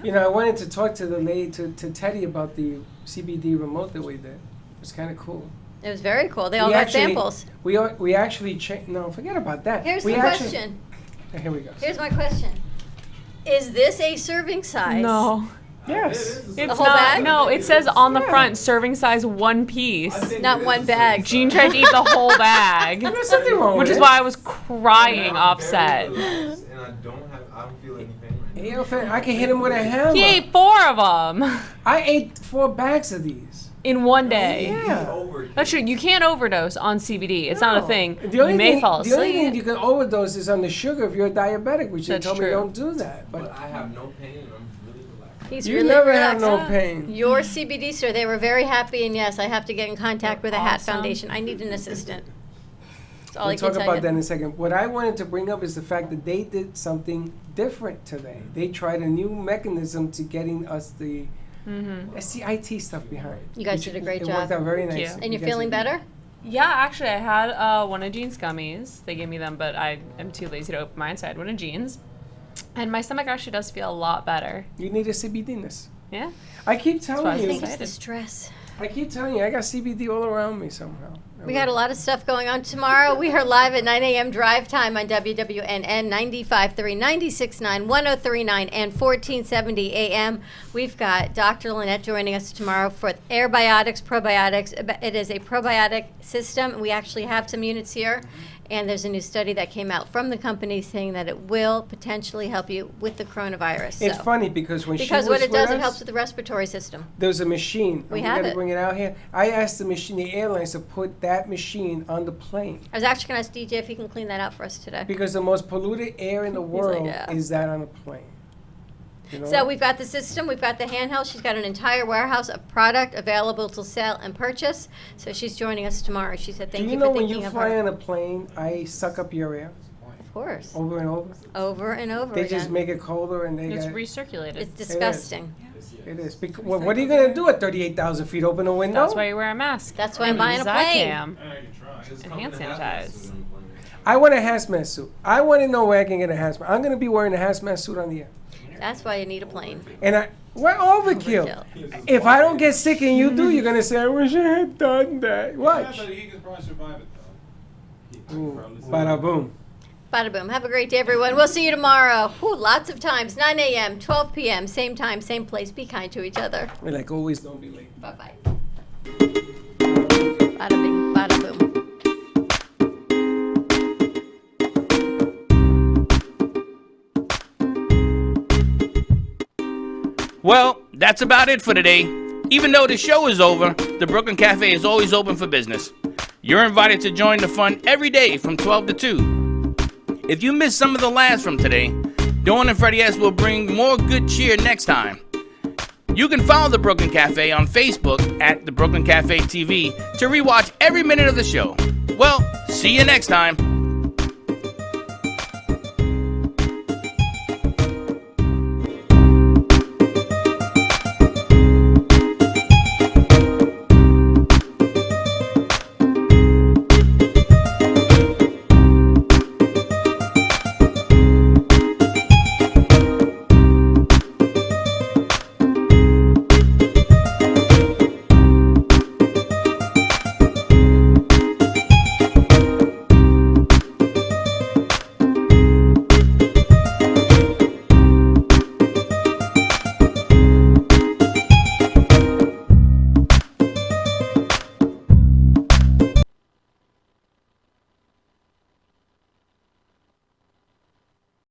You know, I wanted to talk to the lady, to Teddy, about the CBD remote that we did. It was kind of cool. It was very cool. They all We got actually- samples. We actually no, forget about that. Here's we the actually- question. Here we go. Here's my question. Is this a serving size? No. Yes. The It's whole not. bag? No, it says on the front, serving size 1 piece. Not one bag. Jean tried to eat the whole bag. There's something wrong Which with is it. why I was crying offset. And I don't feel any pain right now. I can hit him with a hammer. He ate 4 of them I ate 4 bags of these. in one day. Yeah. That's true. You can't overdose on CBD. It's not a thing. The only You may thing, fall The only thing asleep. you can overdose is on the sugar if you're a diabetic, which That's they told me true. don't do that. But I have no pain and I'm really relaxed. He's You really never have relaxed. no pain. Your CBD store, they were very happy, and yes, I have to get in contact with the Hat Awesome. Foundation. I need an assistant. That's all We'll I can talk tell about you. that in a second. What I wanted to bring up is the fact that they did something different today. They tried a new mechanism to getting us the SCIT stuff behind. You guys Which did a great it job. worked out very Thank nice. you. And you're guys feeling did- better? Yeah, actually, I had one of Jean's gummies. They gave me them, but I am too lazy to open mine, so I had one of Jean's. And my stomach actually does feel a lot better. You need a CBD-ness. Yeah. I keep why I telling was you. I think it's the stress. I keep telling you, I got CBD all around me somehow. We got a lot of stuff going on tomorrow. We are live at 9 a.m. drive time on WWNN 95.3, 96.9, 103.9, and 1470 a.m. We've got Dr. Lynette joining us tomorrow for Airbiotics, Probiotics. It is a probiotic system. We actually have some units here. And there's a new study that came out from the company saying that it will potentially help you with the coronavirus. It's So- funny because when she Because was what it does, with it helps us, with the respiratory system. there's a machine. We and have gotta it. bring it out here. I asked the machine, the airlines, to put that machine on the plane I was actually going to ask DJ if he can clean that out for us today. because the most polluted air in the like, world yeah. is that on a plane. You know So what? we've got the system, we've got the handheld. She's got an entire warehouse of product available to sell and purchase. So she's joining us tomorrow. She said, Do "Thank you you know for when thinking you of fly her." on a plane, I suck up your air Of course, over and over? over and over They again. just make it colder and they It's got recirculated. It's disgusting. It is. What are you going to do at 38,000 feet? Open a window? That's why you wear a mask. That's why I'm buying a plane. And hand sanitize. I want a hazmat suit. I want to know where I can get a hazmat. I'm going to be wearing a hazmat suit on the air. That's why you need a plane. And we're overkill. If I don't get sick and you do, you're going to say, I wish I had done that. Yeah, Watch. but he could probably survive it though. Ooh, bada boom. Bada boom. Have a great day, everyone. We'll see you tomorrow. Whew, lots of times. 9 a.m., 12 p.m., same time, same place. Be kind to each other. And like always, don't be late. Bye-bye. Bada bing, bada boom. Well, that's about it for today. Even though the show is over, the Brooklyn Cafe is always open for business. You're invited to join the fun every day from 12 to 2. If you missed some of the laughs from today, Dawn and Freddie S will bring more good cheer next time. You can follow the Brooklyn Cafe on Facebook at the Brooklyn Cafe TV to rewatch every minute of the show. Well, see you next time.